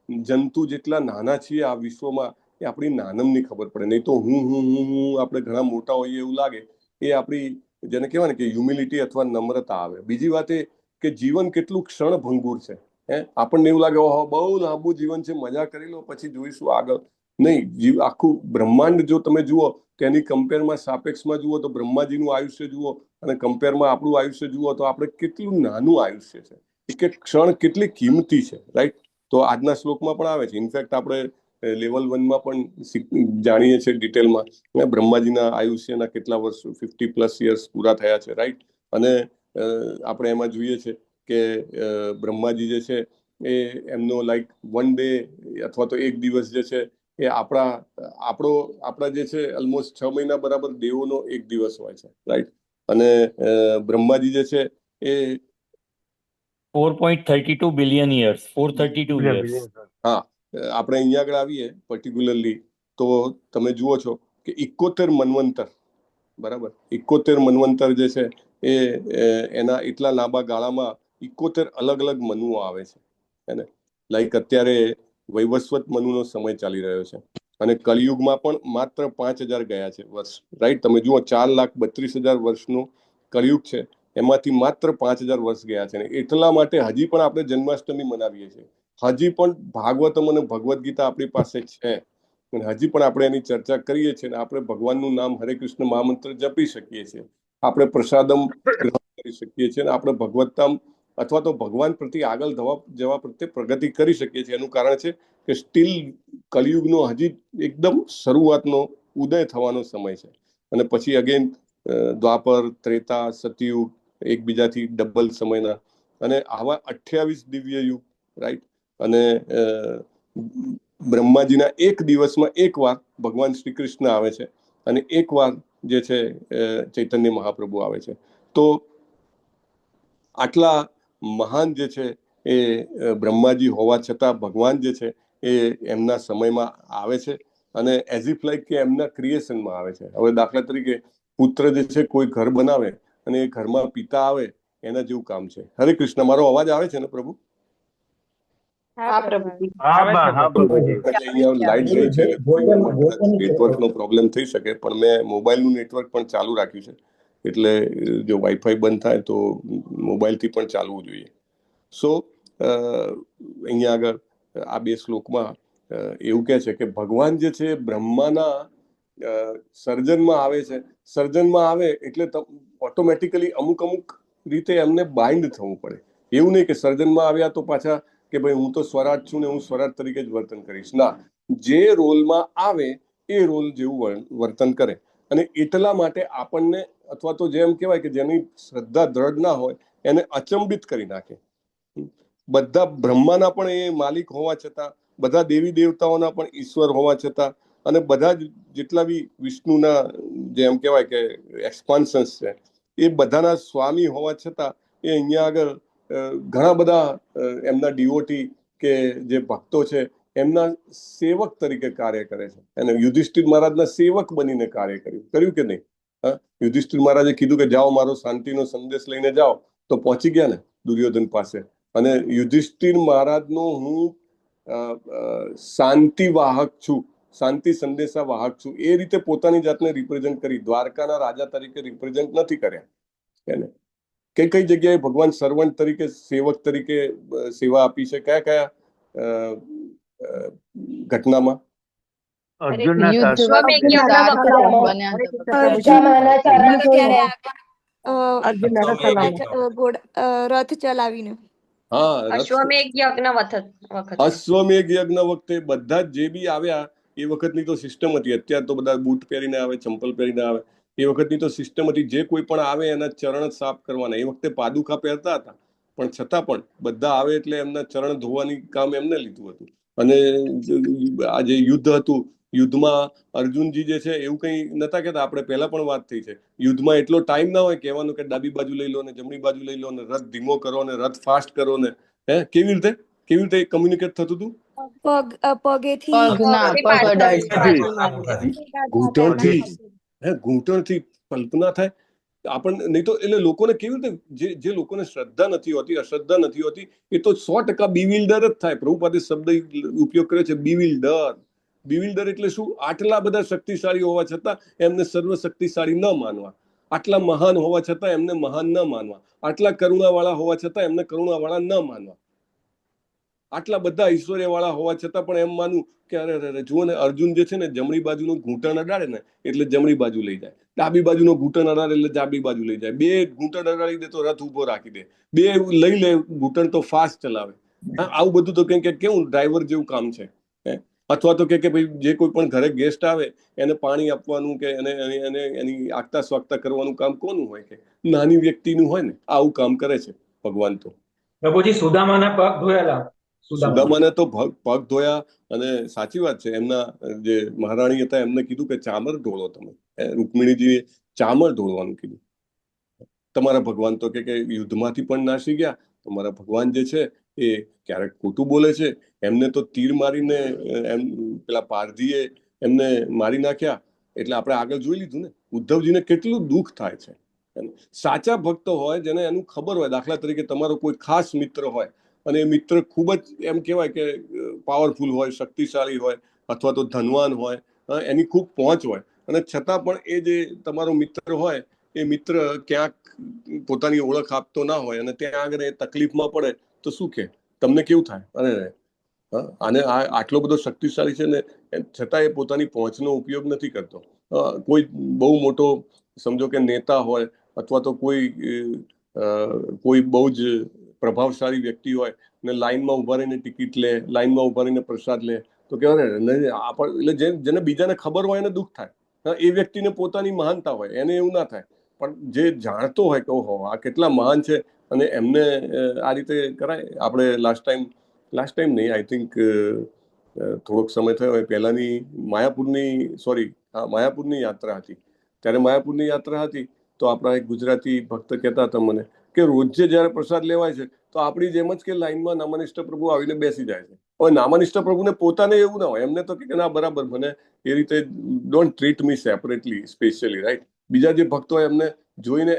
જંતુ જેટલા નાના છીએ આ વિશ્વમાં, એ આપણી નાનમની ખબર પડે. નહીં તો હું આપણે ઘણા મોટા હોઈએ એવું લાગે. એ આપણી, જેને કહેવાય ને કે હ્યુમિલિટી અથવા નમ્રતા આવે. બીજી વાત એ કે જીવન કેટલું ક્ષણભંગુર છે. આપણને એવું લાગે ઓહો બહુ લાંબુ જીવન છે, મજા કરી લો પછી જોઈશું આગળ. નહીં, આખું બ્રહ્માંડ જો તમે જુઓ તો એની કમ્પેરમાં, સાપેક્ષમાં જુઓ તો બ્રહ્માજીનું આયુષ્ય જુઓ અને કમ્પેરમાં આપણું આયુષ્ય જુઓ તો આપણે કેટલું નાનું આયુષ્ય છે. એક ક્ષણ કેટલી કિંમતી છે, રાઈટ? તો આજના શ્લોકમાં પણ આવે છે. ઇનફેક્ટ આપણે લેવલ 1માં પણ જાણીએ છીએ ડિટેલમાં બ્રહ્માજીના આયુષ્યના કેટલા વર્ષ, 50+ યર્સ પૂરા થયા છે, રાઈટ? અને આપણે એમાં જોઈએ છે કે બ્રહ્માજી જે છે એ એમનો લાઈક 1 ડે અથવા તો એક દિવસ જે છે એ આપણા જે છે ઓલમોસ્ટ 6 મહિના બરાબર દેવોનો એક દિવસ હોય છે, રાઈટ? અને બ્રહ્માજી જે છે એ 4.32 બિલિયન યર્સ, 432 યર્સ. હા, આપણે અહીંયા આગળ આવીએ પર્ટિક્યુલરલી તો તમે જુઓ છો કે 71 મન્વંતર, બરાબર? 71 મન્વંતર જે છે એ એના એટલા લાંબા ગાળામાં 71 અલગ અલગ મનુઓ આવે છે. એને લાઈક અત્યારે વૈવસ્વત મનુનો સમય ચાલી રહ્યો છે અને કળિયુગમાં પણ માત્ર 5,000 ગયા છે વર્ષ, રાઈટ? તમે જુઓ 4,32,000 વર્ષનું કળિયુગ છે, એમાંથી માત્ર 5,000 વર્ષ ગયા છે. એટલા માટે હજી પણ આપણે જન્માષ્ટમી મનાવીએ છીએ. હજી પણ ભાગવતમ અને ભગવદ્ ગીતા આપણી પાસે છે. હજી પણ આપણે એની ચર્ચા કરીએ છીએ. આપણે ભગવાનનું નામ હરે કૃષ્ણ મહામંત્ર જપી શકીએ છીએ. આપણે પ્રસાદમ ગ્રહણ કરી શકીએ છીએ અને આપણે ભગવત્તામ અથવા તો ભગવાન પ્રત્યે આગળ જવા પ્રત્યે પ્રગતિ કરી શકીએ છીએ. એનું કારણ છે કે સ્ટીલ કલિયુગનો હજી એકદમ શરૂઆતનો ઉદય થવાનો સમય છે. અને પછી અગેન દ્વાપર, ત્રેતા, સતયુગ એકબીજાથી ડબલ સમયના, અને આવા 28 દિવ્ય યુગ, રાઈટ? અને બ્રહ્માજીના એક દિવસમાં એકવાર ભગવાન શ્રી કૃષ્ણ આવે છે અને એકવાર જે છે ચૈતન્ય મહાપ્રભુ આવે છે. તો આટલા મહાન જે છે એ બ્રહ્માજી હોવા છતાં ભગવાન જે છે એ એમના સમયમાં આવે છે અને એઝ ઇફ લાઈક કે એમના ક્રિએશનમાં આવે છે. હવે દાખલા તરીકે પુત્ર જે છે કોઈ ઘર બનાવે અને એ ઘરમાં પિતા આવે, એના જેવું કામ છે. હરે કૃષ્ણ. મારો અવાજ આવે છે ને પ્રભુ? હા પ્રભુજી. હા પ્રભુજી. એટલે અહીંયા લાઈટ ગઈ છે નેટવર્કનો પ્રોબ્લેમ થઈ શકે, પણ મેં મોબાઈલનું નેટવર્ક પણ ચાલુ રાખ્યું છે, એટલે જો વાઈફાઈ બંધ થાય તો મોબાઈલથી પણ ચાલવું જોઈએ. સો અહીંયા આગળ આ બે શ્લોકમાં એવું કહે છે કે ભગવાન જે છે બ્રહ્માના સર્જનમાં આવે છે. સર્જનમાં આવે એટલે ઓટોમેટિકલી અમુક રીતે એમને બાઇન્ડ થવું પડે. એવું નહીં કે સર્જનમાં આવ્યા તો પાછા કે ભાઈ હું તો સ્વરાજ છું ને હું સ્વરાજ તરીકે જ વર્તન કરીશ. ના, જે રોલમાં આવે એ રોલ જેવું વર્તન કરે. અને એટલા માટે આપણને, અથવા તો જેમ કહેવાય કે જેની શ્રદ્ધા દ્રઢ ના હોય એને અચંબિત કરી નાખે. બધા બ્રહ્માના પણ એ માલિક હોવા છતાં, બધા દેવી દેવતાઓના પણ ઈશ્વર હોવા છતાં, અને બધા જ જેટલા બી વિષ્ણુના જેમ કહેવાય કે એક્સપાન્શન્સ છે એ બધાના સ્વામી હોવા છતાં એ અહીંયા આગળ ઘણા બધા એમના ડિવોટી કે જે ભક્તો છે એમના સેવક તરીકે કાર્ય કરે છે. અને યુધિષ્ઠિર મહારાજના સેવક બનીને કાર્ય કર્યું કે નહીં? યુધિષ્ઠિર મહારાજે કીધું કે જાઓ મારો શાંતિનો સંદેશ લઈને જાઓ, તો પહોંચી ગયા ને દુર્યોધન પાસે. અને યુધિષ્ઠિર મહારાજનો હું શાંતિ વાહક છું, શાંતિ સંદેશા વાહક છું, એ રીતે પોતાની જાતને રિપ્રેઝેન્ટ કરી. દ્વારકાના રાજા તરીકે રિપ્રેઝેન્ટ નથી કર્યા એને. કઈ જગ્યાએ ભગવાન સર્વન્ટ તરીકે, સેવક તરીકે સેવા આપી છે? કયા ઘટનામાં? રથ ચલાવીને. અશ્વમેઘ યજ્ઞ વખતે બધા જે બી આવ્યા એ વખતની તો સિસ્ટમ હતી. અત્યારે તો બધા બૂટ પહેરીને આવે, ચંપલ પહેરીને આવે. એ વખતની તો સિસ્ટમ હતી, જે કોઈ પણ આવે એના ચરણ સાફ કરવાના. એ વખતે પાદુકા પહેરતા હતા, પણ છતાં પણ બધા આવે એટલે એમના ચરણ ધોવાની કામ એમને લીધું હતું. અને આ જે યુદ્ધ હતું, યુદ્ધમાં અર્જુનજી જે છે એવું કંઈ નતા કહેતા. આપણે પહેલા પણ વાત થઈ છે, યુદ્ધમાં એટલો ટાઈમ ના હોય કહેવાનું કે ડાબી બાજુ લઈ લો ને જમણી બાજુ લઈ લો ને રથ ધીમો કરો ને રથ ફાસ્ટ કરો ને. કેવી રીતે કમ્યુનિકેટ થતું હતું? ઘૂંટણથી કલ્પના થાય આપણને. નહીં તો એટલે લોકોને કેવી રીતે, જે લોકોને શ્રદ્ધા નથી હોતી, અશ્રદ્ધા નથી હોતી, એ તો 100% બીવિલ્ડર જ થાય. પ્રભુપાદે શબ્દ ઉપયોગ કર્યો છે, બીવિલ્ડર. બીવિલ્ડર એટલે શું? આટલા બધા શક્તિશાળી હોવા છતાં એમને સર્વ શક્તિશાળી ન માનવા, આટલા મહાન હોવા છતાં એમને મહાન ન માનવા, આટલા કરુણાવાળા હોવા છતાં એમને કરુણાવાળા ન માનવા, આટલા બધા ઐશ્વર્યવાળા હોવા છતાં પણ એમ માનવું કે અરે જુઓ ને, અર્જુન જે છે ને જમણી બાજુનું ઘૂંટણ અડાડે ને એટલે જમણી બાજુ લઈ જાય, ડાબી બાજુનો ઘૂંટણ અડાડે એટલે ડાબી બાજુ લઈ જાય. બે ઘૂંટણ અડાડી દે તો રથ ઉભો રાખી દે, બે લઈ લે ઘૂંટણ તો ફાસ્ટ ચલાવે. આવું બધું તો કંઈક કેવું ડ્રાઈવર જેવું કામ છે. અથવા તો કે ભાઈ જે કોઈ પણ ઘરે ગેસ્ટ આવે એને પાણી આપવાનું કે એને એની આગતા સ્વાગતા કરવાનું કામ કોનું હોય? કે નાની વ્યક્તિનું હોય ને. આવું કામ કરે છે ભગવાન. તો પ્રભુજી સુદામાના પગ ધોયેલા, સુદામાને તો પગ ધોયા. અને સાચી વાત છે, એમના જે મહારાણી હતા એમને કીધું કે ચામર ઢોળો તમે. રૂકમિણીજીએ ચામર ઢોળવાનું કીધું. તમારા ભગવાન તો કે યુદ્ધમાંથી પણ નાસી ગયા. તમારા ભગવાન જે છે એ ક્યારેક ખોટું બોલે છે. એમને તો તીર મારીને એમ પેલા પારધીએ એમને મારી નાખ્યા. એટલે આપણે આગળ જોઈ લીધું ને ઉદ્ધવજીને કેટલું દુઃખ થાય છે. સાચા ભક્તો હોય જેને એનું ખબર હોય, દાખલા તરીકે તમારો કોઈ ખાસ મિત્ર હોય અને એ મિત્ર ખૂબ જ એમ કહેવાય કે પાવરફુલ હોય, શક્તિશાળી હોય, અથવા તો ધનવાન હોય, એની ખૂબ પહોંચ હોય, અને છતાં પણ એ જે તમારો મિત્ર હોય એ મિત્ર ક્યાંક પોતાની ઓળખ આપતો ના હોય અને ત્યાં આગળ એ તકલીફમાં પડે તો શું કે તમને કેવું થાય? અરે આને આટલો બધો શક્તિશાળી છે ને છતાં એ પોતાની પહોંચનો ઉપયોગ નથી કરતો. કોઈ બહુ મોટો સમજો કે નેતા હોય અથવા તો કોઈ બહુ જ પ્રભાવશાળી વ્યક્તિ હોય ને લાઈનમાં ઉભા રહીને ટિકિટ લે, લાઈનમાં ઉભા રહીને પ્રસાદ લે, તો કહેવાય એટલે જેને બીજાને ખબર હોય એને દુઃખ થાય. એ વ્યક્તિને પોતાની મહાનતા હોય, એને એવું ના થાય. પણ જે જાણતો હોય કે ઓહો આ કેટલા મહાન છે અને એમને આ રીતે કરાય. આપણે લાસ્ટ ટાઈમ નહીં, આઈ થિંક થોડોક સમય થયો હોય પહેલાની માયાપુરની યાત્રા હતી. ત્યારે માયાપુરની યાત્રા હતી તો આપણા એક ગુજરાતી ભક્ત કહેતા હતા મને કે રોજે જ્યારે પ્રસાદ લેવાય છે તો આપણી જેમ જ કે લાઈનમાં નામાનિષ્ઠ પ્રભુ આવીને બેસી જાય છે. હવે નામાનિષ્ઠ પ્રભુને પોતાને એવું ના હોય, એમને તો કે ના બરાબર, મને એ રીતે don't treat me separately specially, right. બીજા જે ભક્તો હોય એમને જોઈને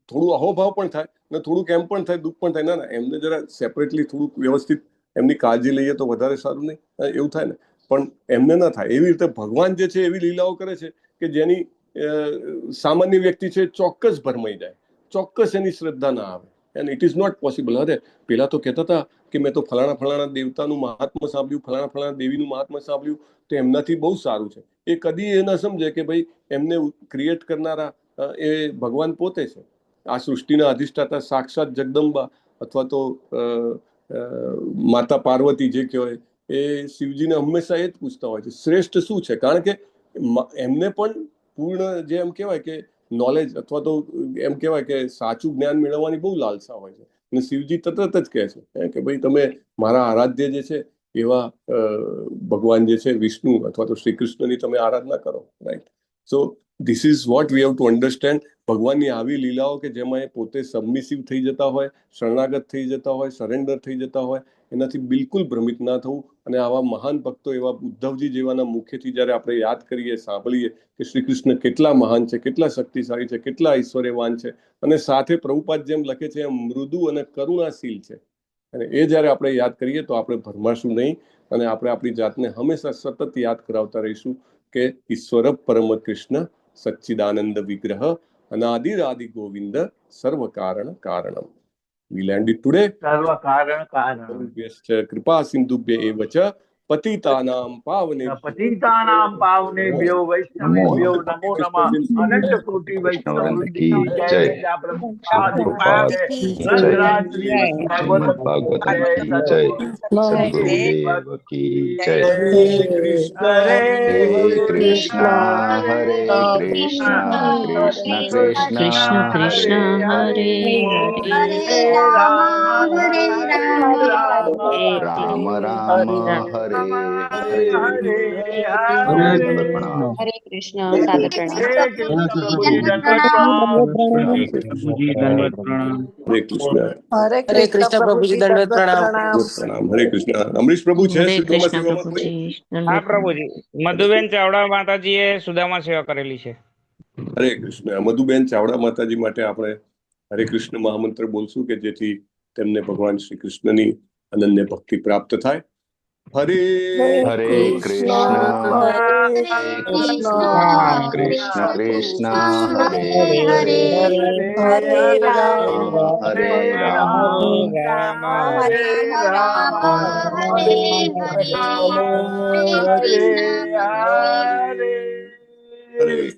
થોડું અહોભાવ પણ થાય ને થોડુંક એમ પણ થાય, દુઃખ પણ થાય. ના એમને જરા સેપરેટલી થોડુંક વ્યવસ્થિત એમની કાળજી લઈએ તો વધારે સારું નહીં? એવું થાય ને, પણ એમને ના થાય. એવી રીતે ભગવાન જે છે એવી લીલાઓ કરે છે કે જેની સામાન્ય વ્યક્તિ છે ચોક્કસ ભરમાઈ જાય, ચોક્કસ એની શ્રદ્ધા ના આવે. And it is not possible. અરે પેલા તો કહેતા હતા કે મેં તો ફલાણા દેવતાનું મહાત્મા સાંભળ્યું, ફલાણા દેવીનું મહાત્મા સાંભળ્યું, તો એમનાથી બહુ સારું છે. એ કદી એ ના સમજે કે ભાઈ એમને ક્રિએટ કરનારા એ ભગવાન પોતે છે, આ સૃષ્ટિના અધિષ્ઠાતા સાક્ષાત જગદંબા અથવા તો માતા પાર્વતી જે કહેવાય, એ શિવજીને હંમેશા એ જ પૂછતા હોય છે શ્રેષ્ઠ શું છે, કારણ કે એમને પણ પૂર્ણ જે એમ કહેવાય કે નોલેજ અથવા તો એમ કહેવાય કે સાચું જ્ઞાન મેળવવાની બહુ લાલસા હોય છે. અને શિવજી તરત જ કહે છે કે ભાઈ તમે મારા આરાધ્ય જે છે એવા ભગવાન જે છે વિષ્ણુ અથવા તો શ્રી કૃષ્ણની તમે આરાધના કરો. Right? So this is what we have to understand. ભગવાનની આવી લીલાઓ કે જેમાં એ પોતે સબમિસિવ થઈ જતા હોય, શરણાગત થઈ જતા હોય, સરેન્ડર થઈ જતા હોય, એનાથી બિલકુલ ભ્રમિત ના થવું. અને આવા મહાન ભક્તો એવા ઉદ્ધવજી જેવાના મુખેથી જ્યારે આપણે યાદ કરીએ, સાંભળીએ કે શ્રી કૃષ્ણ કેટલા મહાન છે, કેટલા શક્તિશાળી છે, કેટલા ઐશ્વર્યવાન છે, અને સાથે પ્રભુપાદ જેમ લખે છે એમ મૃદુ અને કરુણાશીલ છે, અને એ જ્યારે આપણે યાદ કરીએ તો આપણે ભરમાશું નહીં, અને આપણે આપણી જાતને હંમેશા સતત યાદ કરાવતા રહીશું કે ઈશ્વર પરમ કૃષ્ણ સચ્ચિદાનંદ વિગ્રહ અનાદિરાદિ ગોવિંદ સર્વ કારણ કારણમ. We landed today. સર્વ કારણ કારણ. કૃપા સિંધુભ્ય એવ ચ પતિતાનામ પતિતાનામ પાવનેભ્યો વૈષ્ણવેભ્યો નમો નમઃ. અનંત કોટી વૈષ્ણવવૃંદ કી જય. લીલા પ્રભુપાદ કી જય. રંગરાજ ભાગવત કી જય. સદગુરુદેવ કી જય. હરે કૃષ્ણ હરે કૃષ્ણ કૃષ્ણ કૃષ્ણ હરે હરે રામ રામ રામ હરે હરે. હરે કૃષ્ણ. સાદર પ્રણામ. હરે કૃષ્ણ. હરે કૃષ્ણ પ્રભુજી, દંડવત પ્રણામ. પ્રણામ. હરે કૃષ્ણ. અમરીશ પ્રભુ છે સુદામા સેવામાં કોઈ? હા પ્રભુજી, મધુબેન ચાવડા માતાજીએ સુદામા સેવા કરેલી છે. હરે કૃષ્ણ. મધુબેન ચાવડા માતાજી માટે આપણે હરે કૃષ્ણ મહામંત્ર બોલશું કે જેથી તેમને ભગવાન શ્રી કૃષ્ણની અનન્ય ભક્તિ પ્રાપ્ત થાય. હરે હરે કૃષ્ણ કૃષ્ણ કૃષ્ણ હરે હરે હરે રામ હરે રામ રામ હરે રામ હરે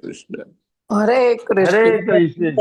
કૃષ્ણ. હરે કૃષ્ણ. હરે કૃષ્ણ.